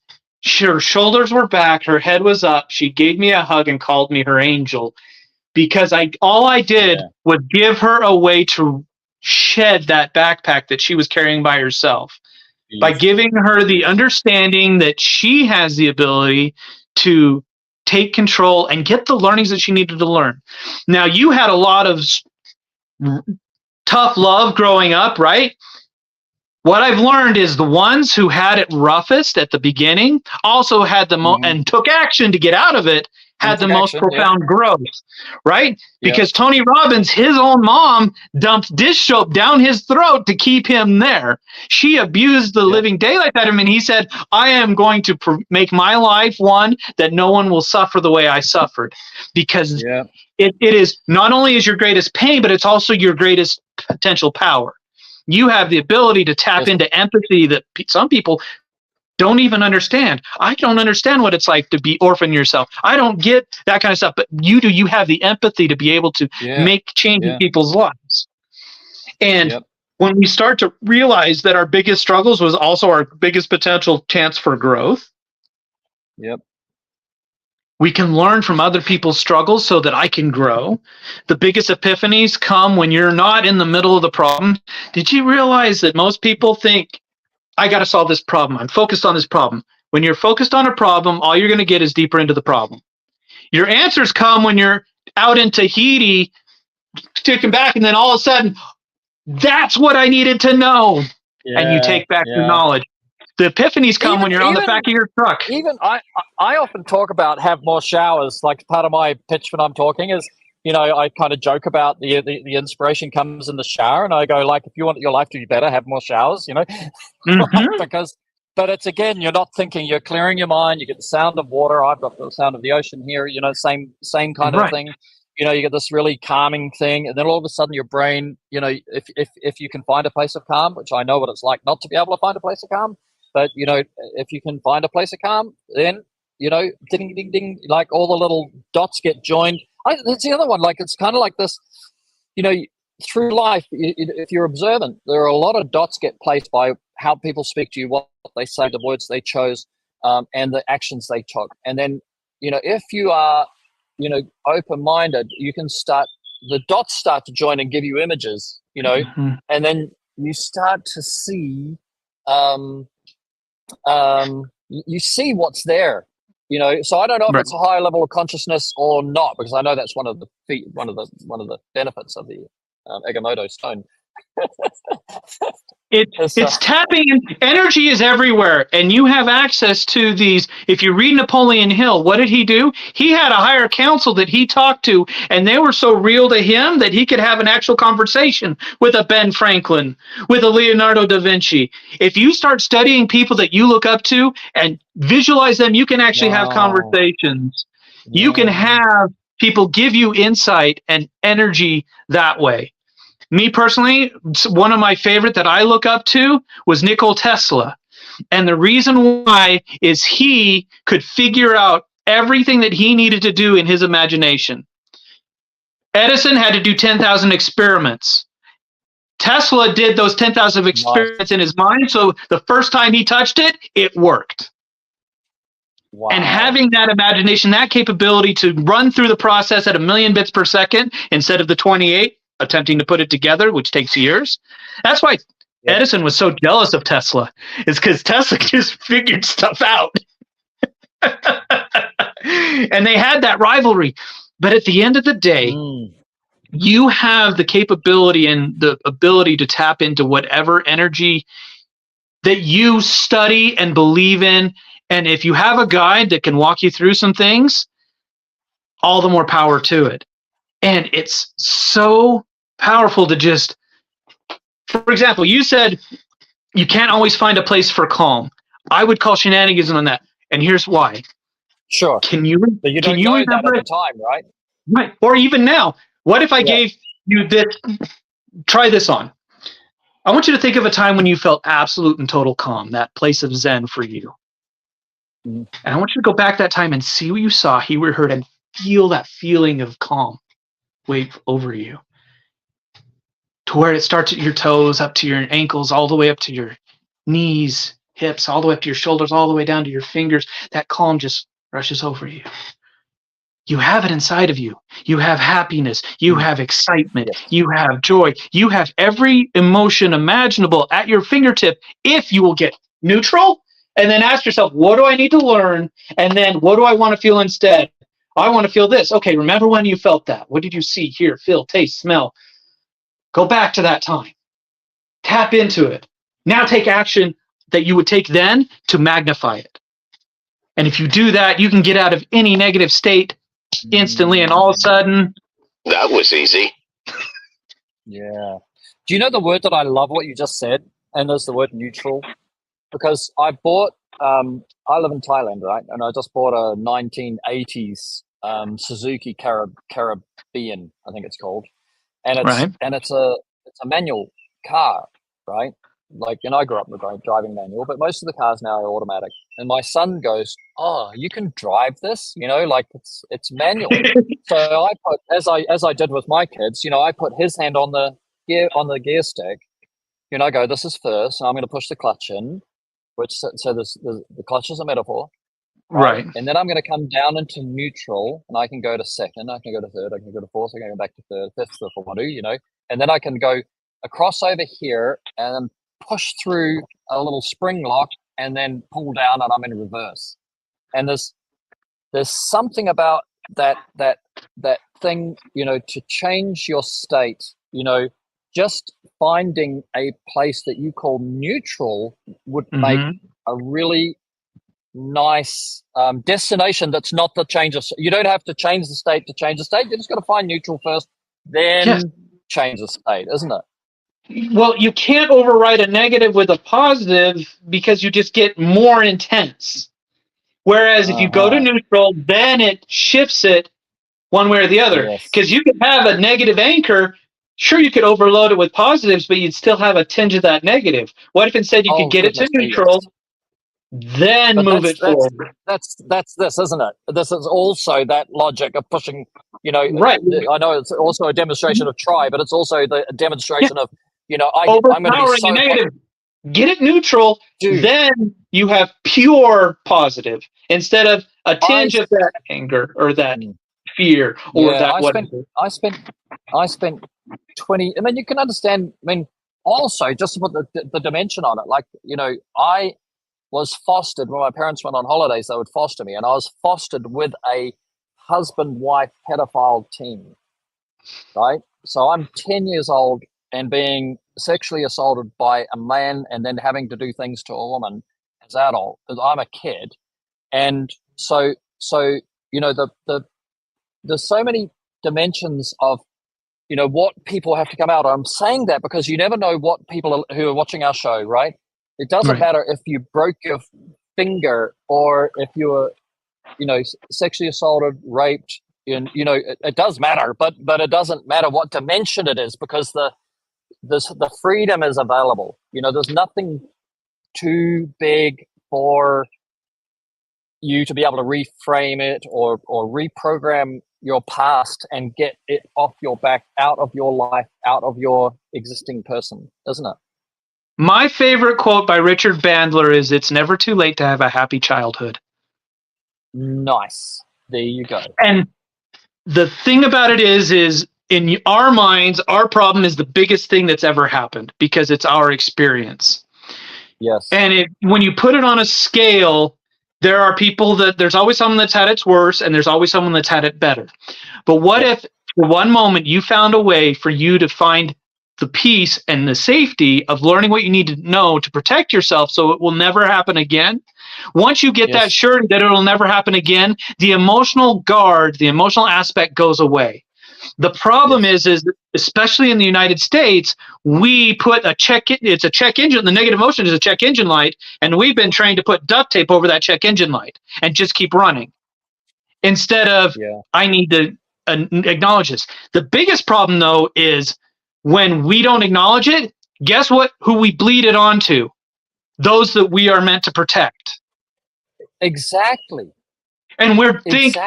her shoulders were back, her head was up. She gave me a hug and called me her angel, because all I did was give her a way to shed that backpack that she was carrying by herself, by giving her the understanding that she has the ability to take control and get the learnings that she needed to learn. Now, you had a lot of tough love growing up, right? What I've learned is the ones who had it roughest at the beginning also had the most and took action to get out of it, had the most profound growth, right? Because Tony Robbins, his own mom, dumped dish soap down his throat to keep him there. She abused the living daylight out of him, and he said, I am going to make my life one that no one will suffer the way I suffered. Because it is not only is your greatest pain, but it's also your greatest potential power. You have the ability to tap into empathy that some people don't even understand. I don't understand what it's like to be orphan yourself. I don't get that kind of stuff, but you do. You have the empathy to be able to make change in people's lives. And when we start to realize that our biggest struggles was also our biggest potential chance for growth, we can learn from other people's struggles so that I can grow. The biggest epiphanies come when you're not in the middle of the problem. Did you realize that most people think, I got to solve this problem. I'm focused on this problem. When you're focused on a problem, all you're going to get is deeper into the problem. Your answers come when you're out in Tahiti, sticking back, and then all of a sudden, that's what I needed to know. And you take back the knowledge. The epiphanies come when you're on the back of your truck. Even I often talk about have more showers. Like part of my pitch when I'm talking is, I kind of joke about the inspiration comes in the shower, and I go like, if you want your life to be better, have more showers. But it's again, you're not thinking, you're clearing your mind. You get the sound of water. I've got the sound of the ocean here. Same kind of thing. You get this really calming thing, and then all of a sudden your brain, if you can find a place of calm, which I know what it's like not to be able to find a place of calm. But, if you can find a place of calm, then, ding, ding, ding, like all the little dots get joined. That's the other one. Like, it's kind of like this, through life, if you're observant, there are a lot of dots get placed by how people speak to you, what they say, the words they chose, and the actions they took. And then, if you are, open-minded, you can the dots start to join and give you images, and then you start to see, you see what's there, so I don't know if it's a higher level of consciousness or not, because I know that's one of the benefits of the Agamotto stone. It's tapping in. Energy is everywhere, and you have access to these. If you read Napoleon Hill, what did he do? He had a higher council that he talked to, and they were so real to him that he could have an actual conversation with a Ben Franklin, with a Leonardo da Vinci. If you start studying people that you look up to and visualize them, you can actually have conversations. You can have people give you insight and energy that way. Me personally, one of my favorite that I look up to was Nikola Tesla. And the reason why is he could figure out everything that he needed to do in his imagination. Edison had to do 10,000 experiments. Tesla did those 10,000 experiments in his mind, so the first time he touched it, it worked. Wow. And having that imagination, that capability to run through the process at 1,000,000 bits per second instead of the 28, attempting to put it together, which takes years. That's why Edison was so jealous of Tesla, is because Tesla just figured stuff out. And they had that rivalry. But at the end of the day, you have the capability and the ability to tap into whatever energy that you study and believe in. And if you have a guide that can walk you through some things, all the more power to it. And it's so powerful to just, for example, you said you can't always find a place for calm. I would call shenanigans on that. And here's why. Sure. Can you know that at the time, right? Right. Or even now. What if I gave you this? Try this on. I want you to think of a time when you felt absolute and total calm, that place of Zen for you. And I want you to go back that time and see what you saw, hear, heard, and feel that feeling of calm wave over you. To where it starts at your toes, up to your ankles, all the way up to your knees, hips, all the way up to your shoulders, all the way down to your fingers. That calm just rushes over you. You have it inside of you. You have happiness. You have excitement. You have joy. You have every emotion imaginable at your fingertip if you will get neutral and then ask yourself, what do I need to learn? And then what do I want to feel instead? I want to feel this. Okay, remember when you felt that? What did you see, hear, feel, taste, smell? Go back to that time. Tap into it. Now take action that you would take then to magnify it. And if you do that, you can get out of any negative state instantly, and all of a sudden, That was easy. Yeah. Do you know the word that I love what you just said? And there's the word neutral. Because I bought, I live in Thailand, right? And I just bought a 1980s Suzuki Caribbean, I think it's called. And it's a manual car, right? Like, and I grew up driving manual, but most of the cars now are automatic. And my son goes, "Oh, you can drive this, like it's manual." So I put, as I did with my kids, I put his hand on the gear stick. I go, "This is first, and I'm going to push the clutch in," which so the clutch is a metaphor, right? And then I'm going to come down into neutral, and I can go to second, I can go to third, I can go to fourth, I can go back to third, fifth if I want to, and then I can go across over here and push through a little spring lock and then pull down, and I'm in reverse. And there's something about that thing, to change your state, just finding a place that you call neutral would make a really nice destination. That's not the change of, you don't have to change the state to change the state. You just got to find neutral first, then change the state, isn't it? Well, you can't override a negative with a positive because you just get more intense. Whereas if you go to neutral, then it shifts it one way or the other. Because you could have a negative anchor. Sure, you could overload it with positives, but you'd still have a tinge of that negative. What if instead you could get it to neutral, then move it forward? That's this, isn't it? This is also that logic of pushing, right. I know it's also a demonstration of try, but it's also the demonstration of, I'm going to be so negative. Get it neutral, then you have pure positive instead of a tinge of that anger or that fear or that whatever. I spent 20. I mean, you can understand. I mean, also just to put the dimension on it, like I was fostered when my parents went on holidays. They would foster me, and I was fostered with a husband-wife pedophile team. Right, so I'm 10 years old and being sexually assaulted by a man and then having to do things to a woman as adult, because I'm a kid. And so there's so many dimensions of, what people have to come out. I'm saying that because you never know what people who are watching our show, right? It doesn't matter if you broke your finger or if you were, sexually assaulted, raped, you know, it does matter, but it doesn't matter what dimension it is, because the freedom is available. You know, there's nothing too big for you to be able to reframe it or reprogram your past and get it off your back, out of your life, out of your existing person, isn't it? My favorite quote by Richard Bandler is, "It's never too late to have a happy childhood." Nice. There you go. And the thing about it is in our minds, our problem is the biggest thing that's ever happened because it's our experience. Yes. And when you put it on a scale, there are people there's always someone that's had it worse, and there's always someone that's had it better. But what if for one moment you found a way for you to find the peace and the safety of learning what you need to know to protect yourself so it will never happen again? Once you get that surety that it will never happen again, the emotional guard, the emotional aspect goes away. The problem is especially in the United States, we put it's a check engine. The negative emotion is a check engine light, and we've been trained to put duct tape over that check engine light and just keep running instead of I need to acknowledge this. The biggest problem, though, is when we don't acknowledge it, guess what? Who we bleed it onto? Those that we are meant to protect. Exactly. And we're thinking,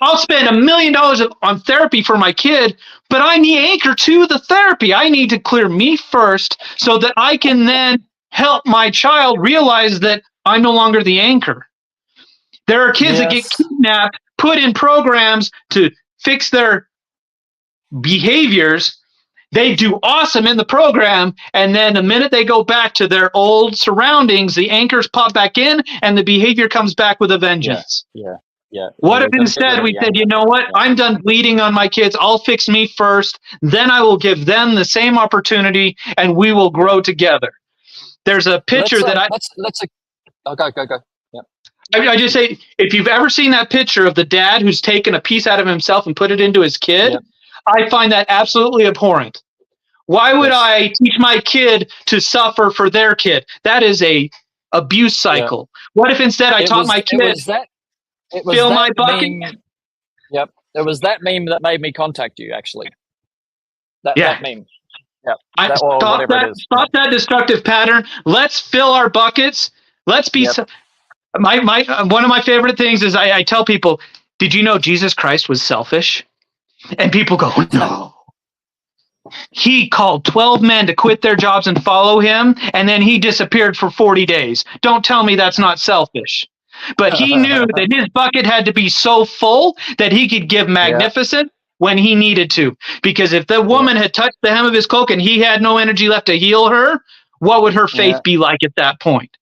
I'll spend $1 million on therapy for my kid, but I need anchor to the therapy. I need to clear me first so that I can then help my child realize that I'm no longer the anchor. There are kids that get kidnapped, put in programs to fix their behaviors. They do awesome in the program, and then the minute they go back to their old surroundings, the anchors pop back in, and the behavior comes back with a vengeance. Yeah. What if instead we said, you know what, I'm done bleeding on my kids, I'll fix me first, then I will give them the same opportunity, and we will grow together. There's a picture go. Yeah. I just say, if you've ever seen that picture of the dad who's taken a piece out of himself and put it into his kid, I find that absolutely abhorrent. Why would I teach my kid to suffer for their kid? That is a abuse cycle. What if instead I taught my kid fill my bucket? Yep. It was that meme that made me contact you, actually. That meme. Yep. Stop that destructive pattern. Let's fill our buckets. Let's be one of my favorite things is I tell people, did you know Jesus Christ was selfish? And people go, no. He called 12 men to quit their jobs and follow him, and then he disappeared for 40 days. Don't tell me that's not selfish. But he knew that his bucket had to be so full that he could give magnificent when he needed to. Because if the woman had touched the hem of his cloak and he had no energy left to heal her, what would her faith be like at that point?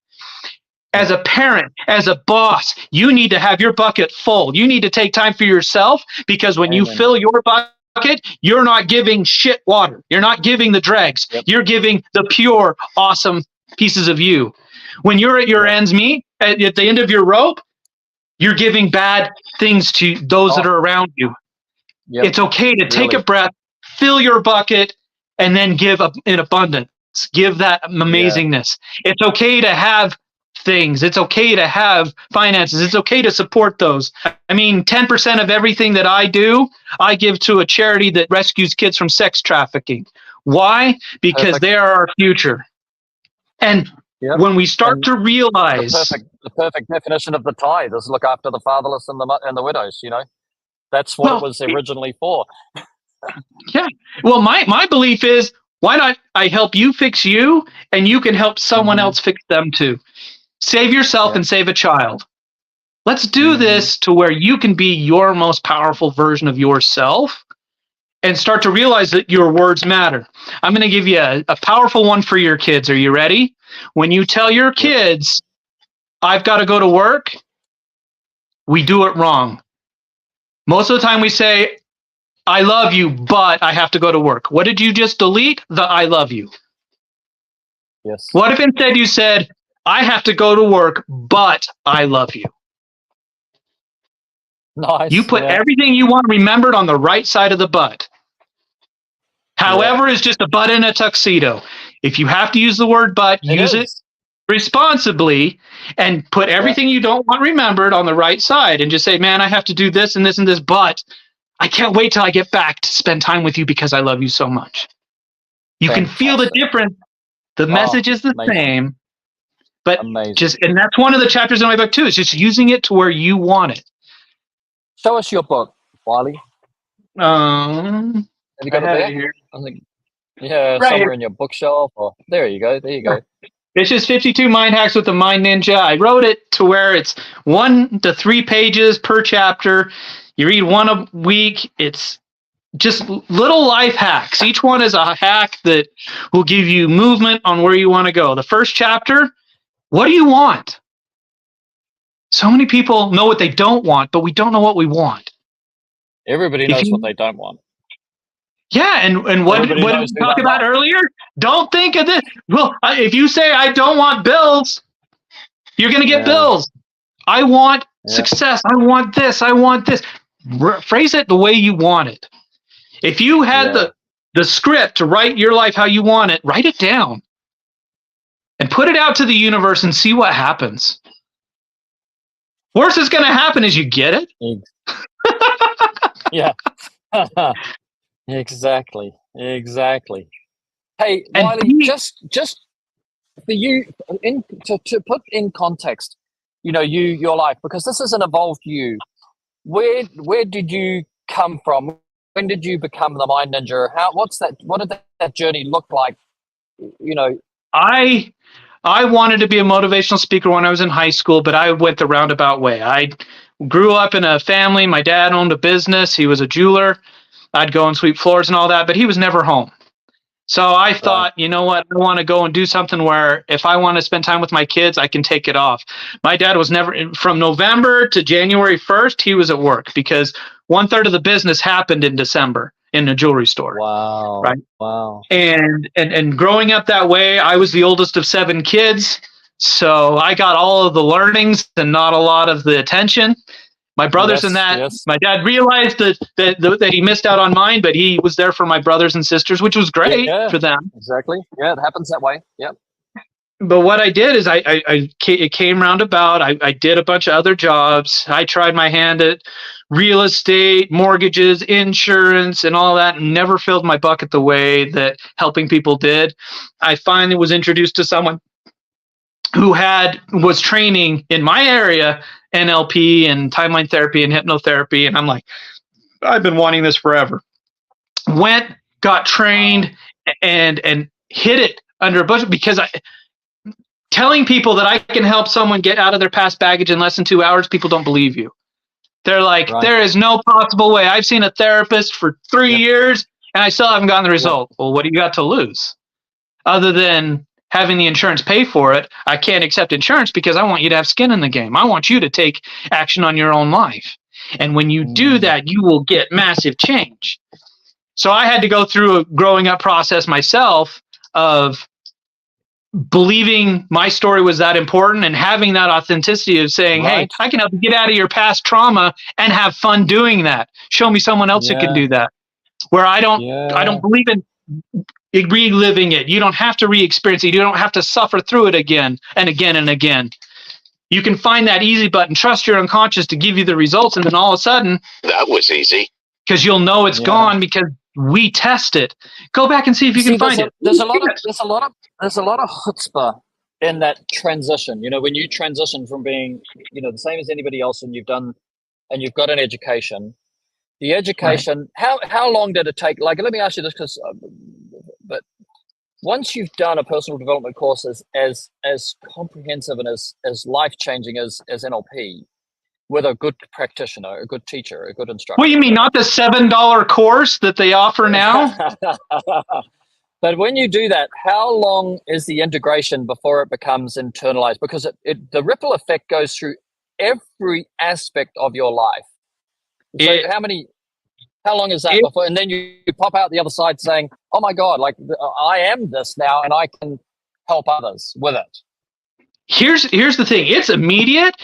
As a parent, as a boss, you need to have your bucket full. You need to take time for yourself, because when you fill your bucket, you're not giving shit water. You're not giving the dregs. You're giving the pure, awesome pieces of you. When you're at your ends meet, at the end of your rope, you're giving bad things to those that are around you. It's okay to take a breath, fill your bucket, and then give up in abundance. Give that amazingness. It's okay to have things. It's okay to have finances. It's okay to support those. I mean, 10% of everything that I do, I give to a charity that rescues kids from sex trafficking. Why? Because they are our future. And when we start to realize the perfect definition of the tithe is look after the fatherless and the widows, you know. That's what it was originally for. Well, my belief is, why not I help you fix you, and you can help someone else fix them too. Save yourself and save a child. Let's do this to where you can be your most powerful version of yourself and start to realize that your words matter. I'm going to give you a powerful one for your kids. Are you ready? When you tell your kids, I've got to go to work, we do it wrong. Most of the time we say, I love you, but I have to go to work. What did you just delete? The I love you. Yes. What if instead you said, I have to go to work, but I love you? Nice. You put everything you want remembered on the right side of the butt. However, is just a butt in a tuxedo. If you have to use the word but, use it responsibly and put everything you don't want remembered on the right side and just say, man, I have to do this and this and this, but I can't wait till I get back to spend time with you because I love you so much. You can feel the difference. The message is the same, but and that's one of the chapters in my book too, is just using it to where you want it. Show us your book, Wiley. Have you got it here? I think, right somewhere here in your bookshelf. Or there you go. It's just 52 Mind Hacks with the Mind Ninja. I wrote it to where it's 1 to 3 pages per chapter. You read one a week. It's just little life hacks. Each one is a hack that will give you movement on where you want to go. The first chapter, what do you want? So many people know what they don't want, but we don't know what we want. Everybody knows what they don't want. Yeah, and what did we talk about earlier? Don't think of this. Well, if you say, I don't want bills, you're going to get bills. I want success. I want this. I want this. Phrase it the way you want it. If you had the script to write your life how you want it, write it down and put it out to the universe and see what happens. Worst is going to happen is you get it. Yeah. Exactly. Hey, Wiley, just for you to put in context, your life, because this is an evolved you. Where did you come from? When did you become the Mind Ninja? What did that journey look like? I wanted to be a motivational speaker when I was in high school, but I went the roundabout way. I grew up in a family. My dad owned a business. He was a jeweler. I'd go and sweep floors and all that, but he was never home. So I thought, you know what? I want to go and do something where if I want to spend time with my kids, I can take it off. My dad was never, from November to January 1st, he was at work because 1/3 of the business happened in December in a jewelry store. Wow. Right. Wow. And growing up that way, I was the oldest of 7 kids. So I got all of the learnings and not a lot of the attention. My brothers my dad realized that he missed out on mine, but he was there for my brothers and sisters, which was great for them. Exactly. Yeah, it happens that way. Yep. But what I did is it came roundabout. I did a bunch of other jobs. I tried my hand at real estate, mortgages, insurance, and all that, and never filled my bucket the way that helping people did. I finally was introduced to someone who was training in my area, NLP and timeline therapy and hypnotherapy. And I'm like, I've been wanting this forever. Went, got trained, and hit it under a bushel because telling people that I can help someone get out of their past baggage in less than 2 hours, people don't believe you. They're like, there is no possible way. I've seen a therapist for 3 years and I still haven't gotten the result. Well, what do you got to lose? Other than having the insurance pay for it, I can't accept insurance because I want you to have skin in the game. I want you to take action on your own life. And when you do that, you will get massive change. So I had to go through a growing up process myself of believing my story was that important and having that authenticity of saying, hey, I can help you get out of your past trauma and have fun doing that. Show me someone else that can do that. Where I don't believe in reliving it. You don't have to re-experience it. You don't have to suffer through it again and again and again. You can find that easy button, trust your unconscious to give you the results, and then all of a sudden, that was easy. Because you'll know it's gone because we test it. Go back and see if you can find it. There's a lot of chutzpah in that transition. When you transition from being, the same as anybody else, and you've got an education. The education, how long did it take? Like, let me ask you this, but once you've done a personal development course as comprehensive and as life-changing as NLP, with a good practitioner, a good teacher, a good instructor. What, you mean not the $7 course that they offer now? But when you do that, how long is the integration before it becomes internalized? Because the ripple effect goes through every aspect of your life. So how long is that before? And then you pop out the other side saying, oh my God, like I am this now and I can help others with it. Here's the thing. It's immediate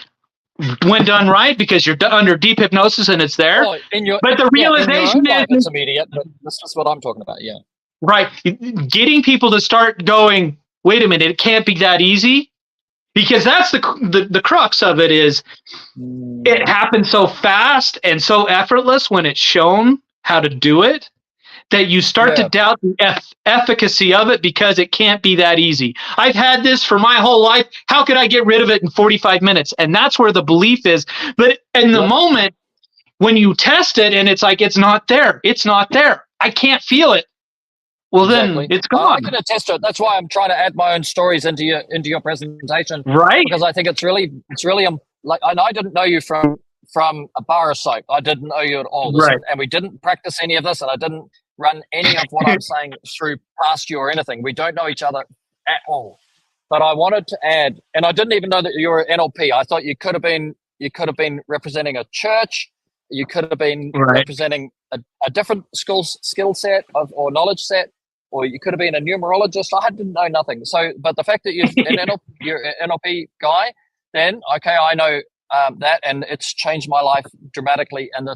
when done right because you're under deep hypnosis and it's there. Oh, but the realization is it's immediate, but that's just what I'm talking about. Yeah. Right. Getting people to start going, wait a minute, it can't be that easy. Because that's the crux of it is it happens so fast and so effortless when it's shown how to do it that you start to doubt the efficacy of it because it can't be that easy. I've had this for my whole life. How could I get rid of it in 45 minutes? And that's where the belief is. But in the moment when you test it and it's like, it's not there. It's not there. I can't feel it. Well, then it's gone. I can attest to it. That's why I'm trying to add my own stories into your presentation, right? Because I think it's really like, and I didn't know you from a bar of soap. I didn't know you at all, and we didn't practice any of this, and I didn't run any of what I'm saying through past you or anything. We don't know each other at all. But I wanted to add, and I didn't even know that you were NLP. I thought you could have been representing a church. You could have been representing a different skill set or knowledge set. Or you could have been a numerologist. I didn't know nothing. So, but the fact that you're an NLP guy, then okay, I know that, and it's changed my life dramatically. And the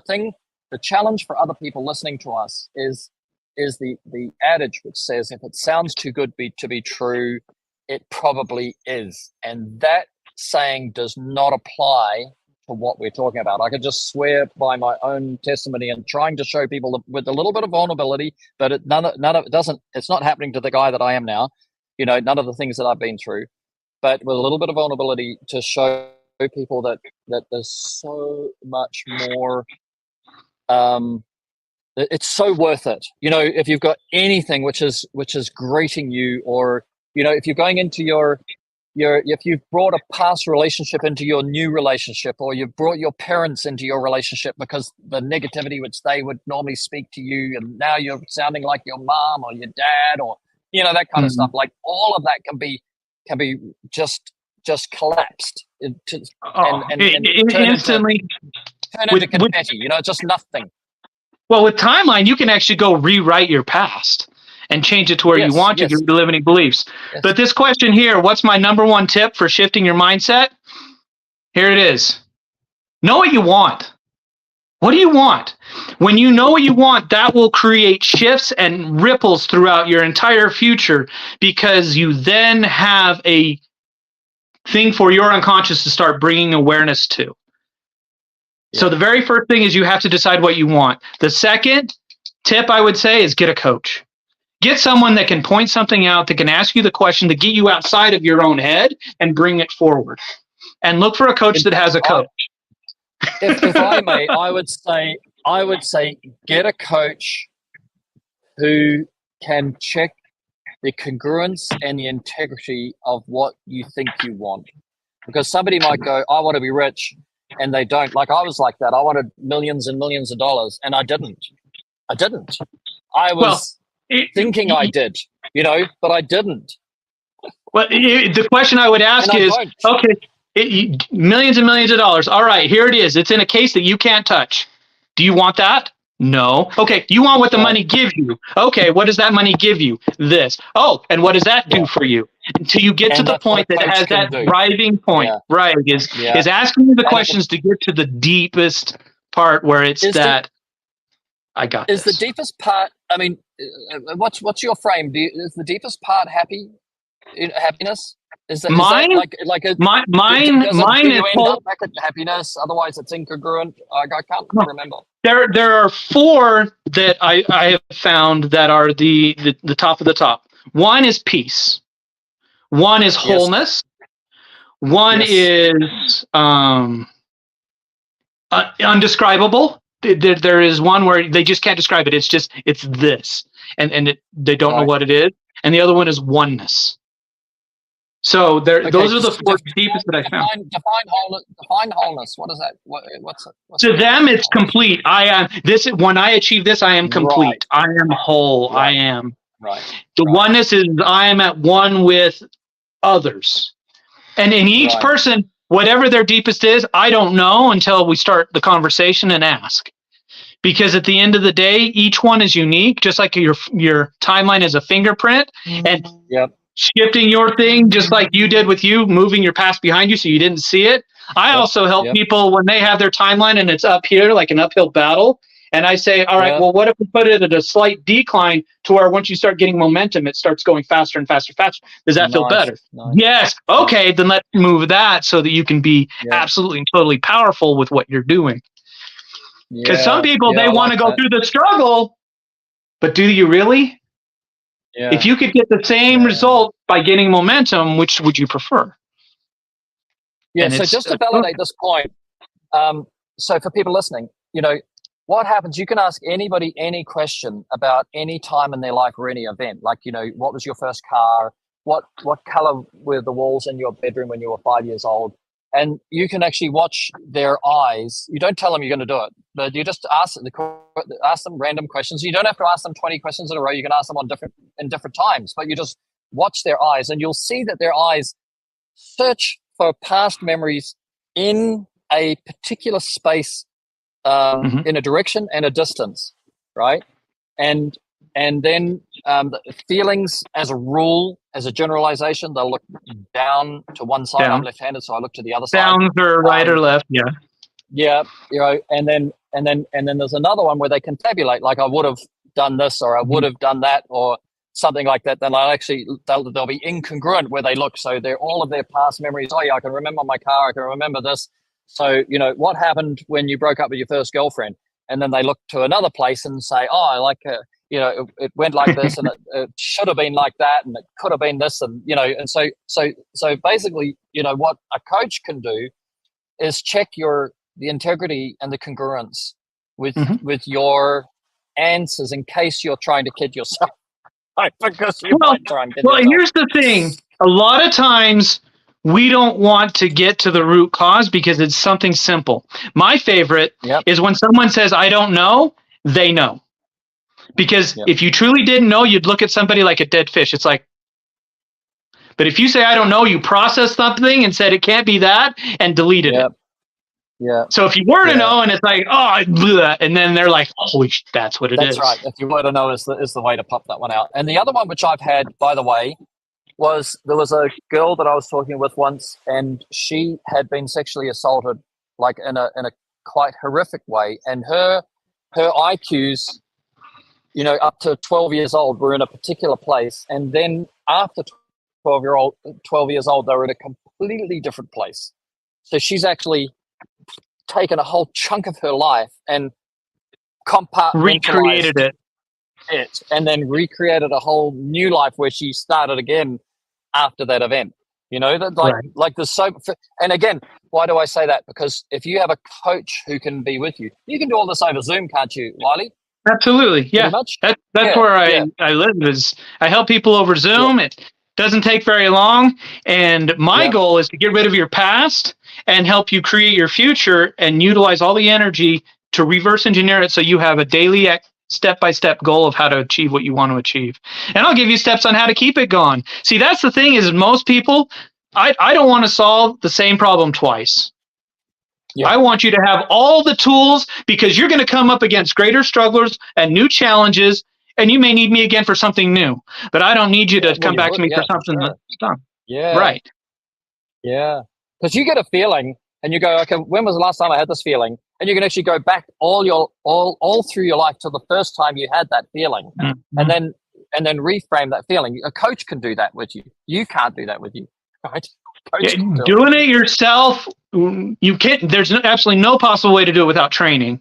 challenge for other people listening to us is the adage which says, if it sounds too good to be true, it probably is. And that saying does not apply to what we're talking about. I could just swear by my own testimony and trying to show people with a little bit of vulnerability, but none of it doesn't. It's not happening to the guy that I am now. None of the things that I've been through, but with a little bit of vulnerability to show people that there's so much more. It's so worth it. If you've got anything which is greeting you, or if you're going into if you've brought a past relationship into your new relationship, or you've brought your parents into your relationship because the negativity which they would normally speak to you, and now you're sounding like your mom or your dad, or that kind of stuff. Like all of that can be just collapsed and instantly turn into confetti. Just nothing. Well, with timeline, you can actually go rewrite your past and change it to where you want to through the limiting beliefs. Yes. But this question here, what's my number one tip for shifting your mindset? Here it is. Know what you want. What do you want? When you know what you want, that will create shifts and ripples throughout your entire future, because you then have a thing for your unconscious to start bringing awareness to. Yeah. So the very first thing is you have to decide what you want. The second tip I would say is get a coach. Get someone that can point something out, that can ask you the question, to get you outside of your own head and bring it forward. And look for a coach that has a coach. If I may, I would say get a coach who can check the congruence and the integrity of what you think you want. Because somebody might go, I want to be rich, and they don't. Like I was like that. I wanted millions and millions of dollars, and I didn't. I was thinking I did, but I didn't. Well, the question I would ask is, okay, millions and millions of dollars. All right, here it is. It's in a case that you can't touch. Do you want that? No. Okay, you want what the money gives you. Okay, what does that money give you? This. Oh, and what does that do for you? Until you get to the point that has that driving point, right, is asking you the questions to get to the deepest part where it's I got this. Is the deepest part, I mean, what's your frame? Is the deepest part happiness? Is mine? Mine is back at happiness. Otherwise, it's incongruent. I can't remember. There are four that I have found that are the top of the top. One is peace. One is wholeness. One is undescribable. There is one where they just can't describe it. It's this, and they don't know what it is. And the other one is oneness. So those are the four deepest that I found. Define wholeness. What is that? What's to them, it's complete. I am this. When I achieve this, I am complete. I am whole. I am. The oneness is I am at one with others, and in each person, whatever their deepest is, I don't know until we start the conversation and ask. Because at the end of the day, each one is unique, just like your timeline is a fingerprint, and shifting your thing, just like you did with you, moving your past behind you so you didn't see it. I also help people when they have their timeline and it's up here, like an uphill battle, And I say, all right, well, what if we put it at a slight decline to where once you start getting momentum, it starts going faster and faster, faster. Does that feel better? Nice. Yes. Okay, then let's move that so that you can be absolutely and totally powerful with what you're doing. Because some people, they want to go through the struggle, but do you really? Yeah. If you could get the same result by getting momentum, which would you prefer? Yeah, so just to validate this point, so for people listening, what happens, you can ask anybody any question about any time in their life or any event. Like, what was your first car? What color were the walls in your bedroom when you were 5 years old? And you can actually watch their eyes. You don't tell them you're going to do it, but you just ask them random questions. You don't have to ask them 20 questions in a row. You can ask them in different times, but you just watch their eyes, and you'll see that their eyes search for past memories in a particular space, in a direction and a distance, right? And then the feelings, as a rule, as a generalization, they'll look down to one side. I'm left-handed, so I look to the other side. Down or right or left, yeah. And then there's another one where they can tabulate, like I would have done this, or I would have done that, or something like that. Then they'll be incongruent where they look. So they're all of their past memories. Oh yeah, I can remember my car. I can remember this. So, what happened when you broke up with your first girlfriend? And then they look to another place and say, oh, it went like this, and it should have been like that, and it could have been this, and and so basically, what a coach can do is check the integrity and the congruence with your answers, in case you're trying to kid yourself. Because you might try and kid yourself. Here's the thing: a lot of times we don't want to get to the root cause because it's something simple. My favorite is when someone says, "I don't know," they know. Because if you truly didn't know, you'd look at somebody like a dead fish. It's like, but if you say, I don't know, you processed something and said it can't be that and deleted it. Yeah. So if you were to know and it's like, oh, I blew that. And then they're like, holy shit, that's what it is. That's right. If you were to know is the way to pop that one out. And the other one, which I've had, by the way, was there was a girl that I was talking with once, and she had been sexually assaulted, like in a quite horrific way. And her IQs, up to 12 years old, were in a particular place. And then after 12 years old, they were in a completely different place. So she's actually taken a whole chunk of her life and recreated it, and then recreated a whole new life where she started again after that event. Like there's so, and again, why do I say that? Because if you have a coach who can be with you, you can do all this over Zoom, can't you, Wiley? Absolutely, yeah. That's where I live. Is I help people over Zoom. It doesn't take very long, and my goal is to get rid of your past and help you create your future and utilize all the energy to reverse engineer it so you have a daily step-by-step goal of how to achieve what you want to achieve. And I'll give you steps on how to keep it going. See, that's the thing is most people, I don't want to solve the same problem twice. Yeah. I want you to have all the tools, because you're going to come up against greater strugglers and new challenges, and you may need me again for something new. But I don't need you to come back to me for something that's done. Yeah. Right. Yeah. Because you get a feeling and you go, okay, when was the last time I had this feeling? And you can actually go back all through your life to the first time you had that feeling, and then reframe that feeling. A coach can do that with you. You can't do that with you, right? Doing it yourself, you can't. There's absolutely no possible way to do it without training.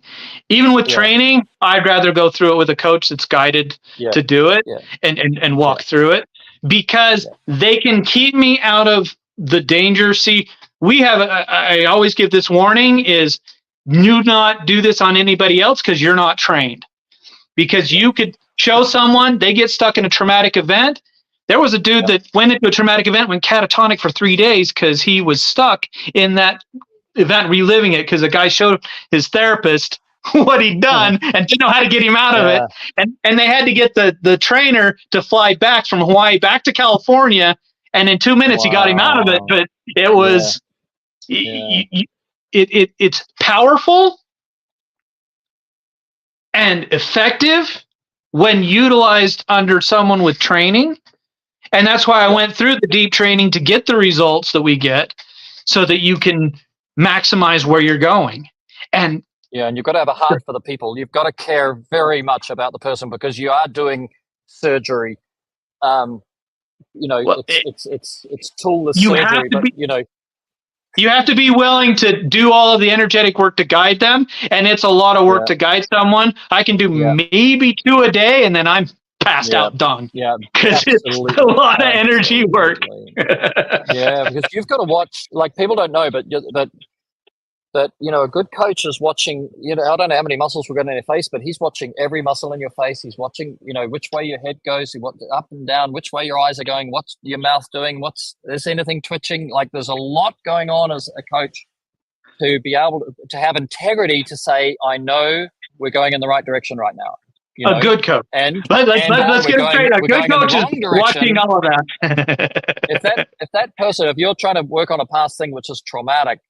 Even with training, I'd rather go through it with a coach that's guided to do it and walk through it, because they can keep me out of the danger. See, I always give this warning is, do not do this on anybody else because you're not trained. Because you could show someone, they get stuck in a traumatic event. There was a dude that went into a traumatic event, went catatonic for 3 days because he was stuck in that event, reliving it, because a guy showed his therapist what he'd done and didn't know how to get him out of it. And they had to get the trainer to fly back from Hawaii back to California. And in 2 minutes, he got him out of it. But it was... It's powerful and effective when utilized under someone with training. And that's why I went through the deep training to get the results that we get, so that you can maximize where you're going. And Yeah, and you've got to have a heart for the people. You've got to care very much about the person because you are doing surgery. Well, it's toolless surgery, but you have to be willing to do all of the energetic work to guide them, and it's a lot of work to guide someone. I can do maybe 2 a day, and then I'm passed out done. Yeah, because it's a lot of energy work. Yeah, because you've got to watch. Like people don't know, but a good coach is watching. I don't know how many muscles we've got in your face, but he's watching every muscle in your face. He's watching, which way your head goes, what up and down, which way your eyes are going, what's your mouth doing, is anything twitching. Like there's a lot going on as a coach to be able to have integrity to say, I know we're going in the right direction right now. A good coach. And let's get it straight. A good coach is watching all of that. if you're trying to work on a past thing which is traumatic,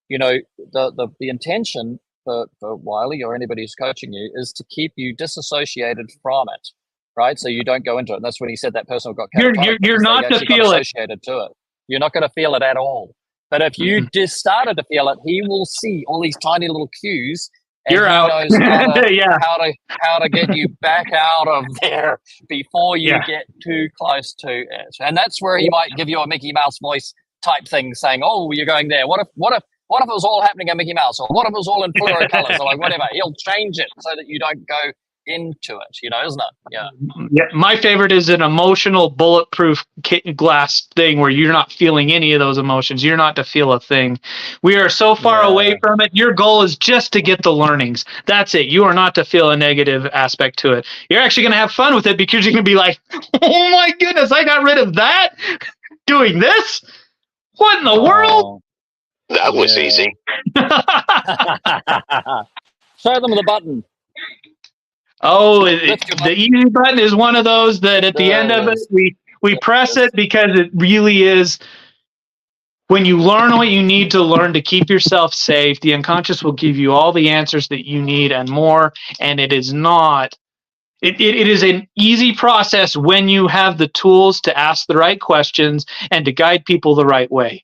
the intention for Wiley or anybody who's coaching you is to keep you disassociated from it, right? So you don't go into it. And that's when he said that person got you're not to feel it. Associated to it. You're not going to feel it at all. But if you just started to feel it, he will see all these tiny little cues. And you're out. Knows how to get you back out of there before you get too close to it. And that's where he might give you a Mickey Mouse voice type thing, saying, "Oh, you're going there. What if it was all happening in Mickey Mouse, or what if it was all in fluoro colors, or like whatever?" He'll change it so that you don't go into it, isn't it? Yeah. My favorite is an emotional bulletproof glass thing where you're not feeling any of those emotions. You're not to feel a thing. We are so far away from it. Your goal is just to get the learnings. That's it. You are not to feel a negative aspect to it. You're actually going to have fun with it because you're going to be like, "Oh my goodness, I got rid of that doing this. What in the world?" That was easy. Show them the button. Oh, the easy button is one of those that at the end of it, we press it because it really is. When you learn what you need to learn to keep yourself safe, the unconscious will give you all the answers that you need and more. And it is not. It is an easy process when you have the tools to ask the right questions and to guide people the right way.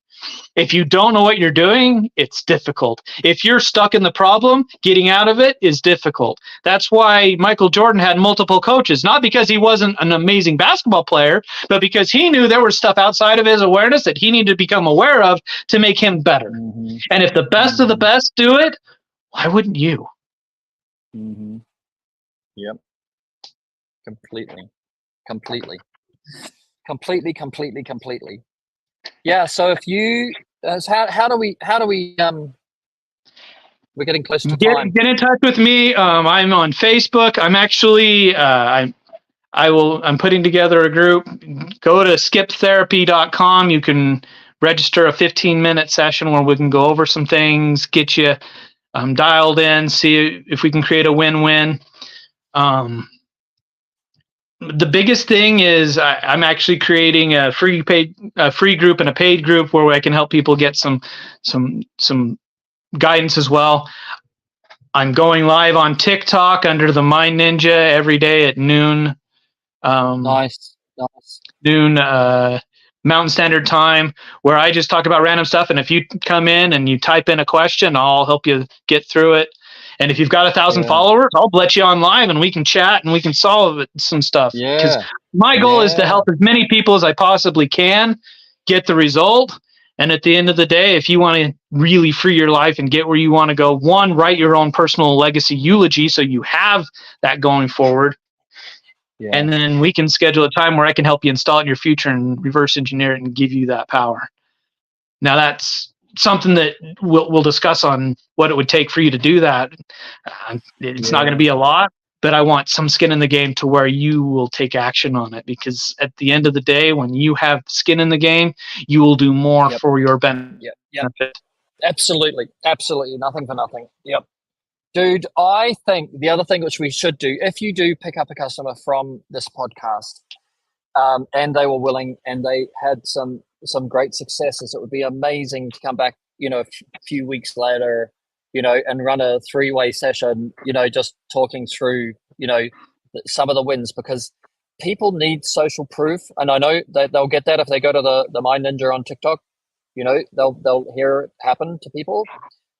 If you don't know what you're doing, it's difficult. If you're stuck in the problem, getting out of it is difficult. That's why Michael Jordan had multiple coaches, not because he wasn't an amazing basketball player, but because he knew there was stuff outside of his awareness that he needed to become aware of to make him better. Mm-hmm. And if the best of the best do it, why wouldn't you? Mm-hmm. Yep. Completely. Yeah. So if you, how do we? We're getting close to time. Get in touch with me. I'm on Facebook. I'm actually I'm putting together a group. Go to skiptherapy.com. You can register a 15-minute session where we can go over some things, get you dialed in, see if we can create a win-win. The biggest thing is I'm actually creating a free group and a paid group where I can help people get some guidance as well. I'm going live on TikTok under the Mind Ninja every day at noon. Nice. Noon Mountain Standard Time, where I just talk about random stuff. And if you come in and you type in a question, I'll help you get through it. And if you've got 1,000 followers, I'll let you on live and we can chat and we can solve some stuff. Because my goal is to help as many people as I possibly can get the result. And at the end of the day, if you want to really free your life and get where you want to go, one, write your own personal legacy eulogy so you have that going forward. Yeah. And then we can schedule a time where I can help you install it in your future and reverse engineer it and give you that power. Now that's something that we'll discuss on what it would take for you to do that. It's not going to be a lot, but I want some skin in the game to where you will take action on it, because at the end of the day, when you have skin in the game, you will do more for your benefit. Yep. Absolutely. Nothing for nothing. Yep. Dude, I think the other thing which we should do, if you do pick up a customer from this podcast, and they were willing and they had some great successes, it would be amazing to come back, a few weeks later, and run a 3-way session, just talking through, some of the wins, because people need social proof. And I know that they'll get that if they go to the Mind Ninja on TikTok, they'll hear it happen to people.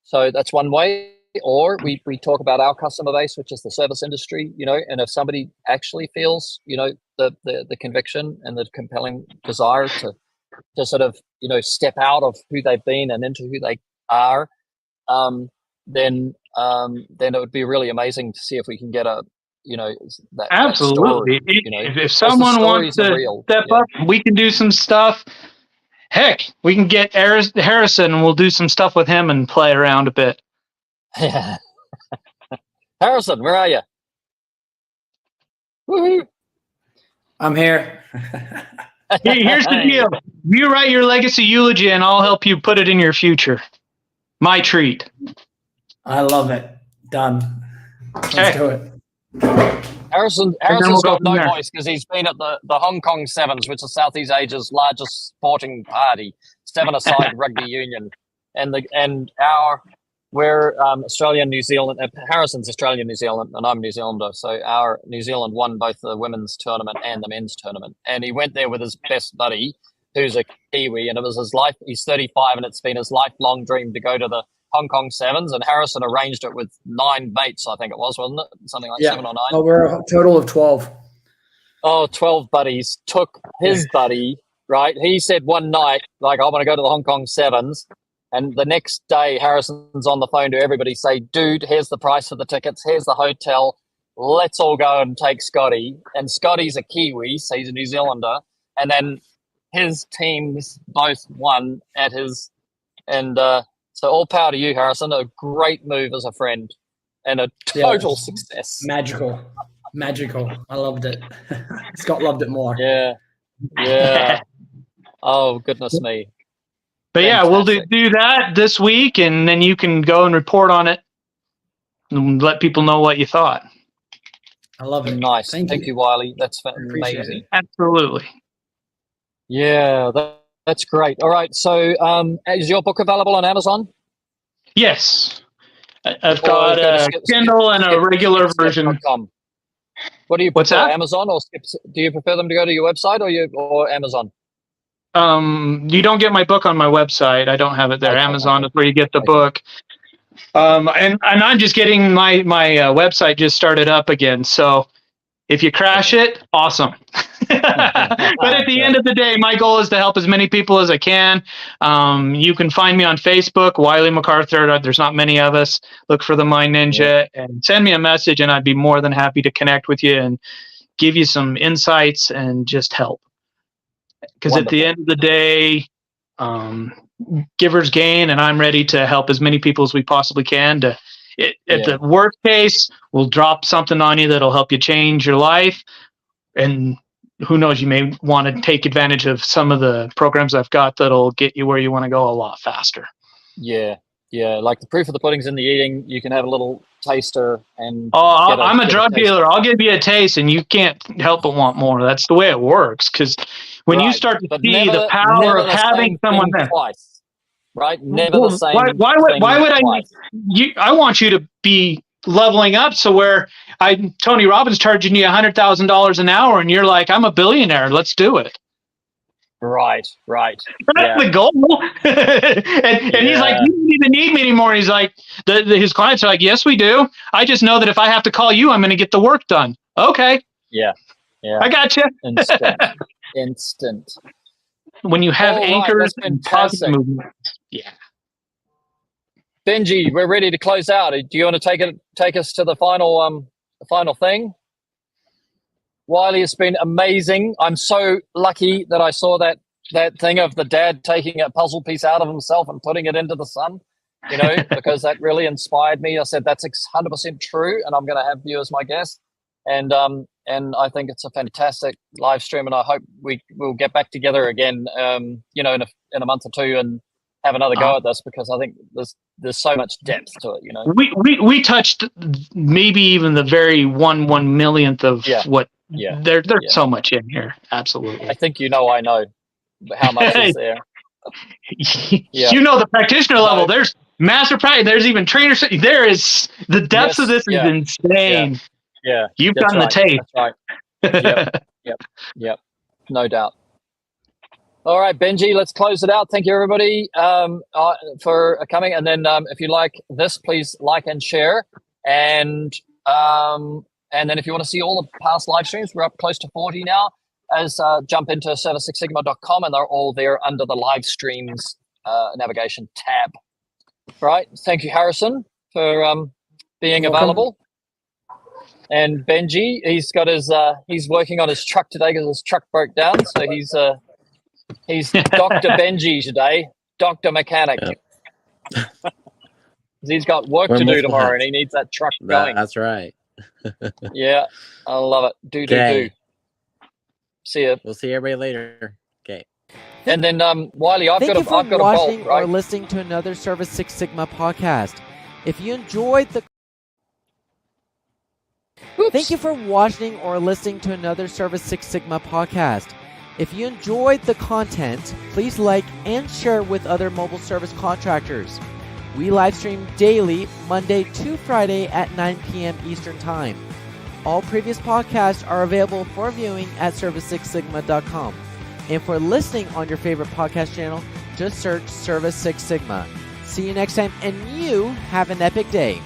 So that's one way. or we talk about our customer base, which is the service industry, and if somebody actually feels, the conviction and the compelling desire to sort of, step out of who they've been and into who they are, then it would be really amazing to see if we can get that Absolutely. that story, If someone wants to step up, we can do some stuff. Heck, we can get Harrison and we'll do some stuff with him and play around a bit. Yeah. Harrison, where are you? Woohoo! I'm here. Here's the deal. You write your legacy eulogy and I'll help you put it in your future. My treat. I love it. Done. Let's do it. Harrison's got no voice because he's been at the Hong Kong Sevens, which is Southeast Asia's largest sporting party, seven-a-side rugby union, we're Australian, New Zealand. Harrison's Australian, New Zealand, and I'm New Zealander. So our New Zealand won both the women's tournament and the men's tournament, and he went there with his best buddy, who's a Kiwi, and it was his life. He's 35, and it's been his lifelong dream to go to the Hong Kong Sevens, and Harrison arranged it with 9 mates, I think it was, wasn't it? Something like 7 or 9. Oh, we're a total of 12. Oh, 12 buddies took his buddy, right? He said one night, like, I want to go to the Hong Kong Sevens. And the next day, Harrison's on the phone to everybody, say, dude, here's the price for the tickets. Here's the hotel. Let's all go and take Scotty. And Scotty's a Kiwi, so he's a New Zealander. And then his teams both won at his, and so all power to you, Harrison. A great move as a friend and a total success. Magical. I loved it. Scott loved it more. Yeah. Oh, goodness me. But Fantastic. yeah, we'll do that this week, and then you can go and report on it and let people know what you thought. I love it. Nice. Thank you, Wiley. That's amazing. Absolutely. Yeah, that's great. All right. So is your book available on Amazon? Yes. I've got a Kindle and a regular version. What do you prefer, What's that? Amazon or Skip? Do you prefer them to go to your website or Amazon? You don't get my book on my website. I don't have it there. Amazon is where you get the book. And I'm just getting my website just started up again. So if you crash it, awesome. But at the end of the day, my goal is to help as many people as I can. You can find me on Facebook, Wiley McArthur. There's not many of us. Look for the Mind Ninja and send me a message, and I'd be more than happy to connect with you and give you some insights and just help. Because at the end of the day, givers gain, and I'm ready to help as many people as we possibly can. At the worst case, we'll drop something on you that'll help you change your life. And who knows, you may want to take advantage of some of the programs I've got that'll get you where you want to go a lot faster. Yeah. Like the proof of the pudding's in the eating. You can have a little taster and. I'm a drug dealer. I'll give you a taste, and you can't help but want more. That's the way it works. Because when you start to see the power of having someone there, twice, right? Never the same. Why would I want you to be leveling up so where Tony Robbins charging you $100,000 an hour, and you're like, I'm a billionaire. Let's do it. Right. That's the goal. and he's like, you don't even need me anymore. He's like, his clients are like, yes, we do. I just know that if I have to call you, I'm going to get the work done. Okay. Yeah. I got you. Instant. When you have anchors and positive movement. Yeah. Benji, we're ready to close out. Do you want to take us to the final thing? Wiley, has been amazing. I'm so lucky that I saw that thing of the dad taking a puzzle piece out of himself and putting it into the sun, because that really inspired me. I said, that's 100% true, and I'm going to have you as my guest. And I think it's a fantastic live stream, and I hope we'll get back together again, in a month or two and have another go at this, because I think there's so much depth to it, We touched maybe even the very one millionth of what. Yeah, there's so much in here. Absolutely. I think I know how much is there. The practitioner level. There's master practice. There's even trainers. There is the depths of this is insane. Yeah. You've done the tape. That's right. Yep. No doubt. All right, Benji, let's close it out. Thank you, everybody, for coming. And then if you like this, please like and share. And then if you want to see all the past live streams, we're up close to 40 now. Jump into service6sigma.com, and they're all there under the live streams navigation tab. Right. Thank you, Harrison, for being available. And Benji, he's working on his truck today because his truck broke down. So he's Dr. Benji today, Dr. Mechanic. Yep. He's got work to do tomorrow, and he needs that truck going. That's right. Yeah, I love it. Do. See ya. We'll see everybody later. Okay. And then Wiley, I've got a bolt, right? Watching or listening to another Service Six Sigma podcast. If you enjoyed the Thank you for watching or listening to another Service Six Sigma podcast. If you enjoyed the content, please like and share with other mobile service contractors. We live stream daily, Monday to Friday at 9 p.m. Eastern Time. All previous podcasts are available for viewing at service6sigma.com. And for listening on your favorite podcast channel, just search Service Six Sigma. See you next time, and you have an epic day.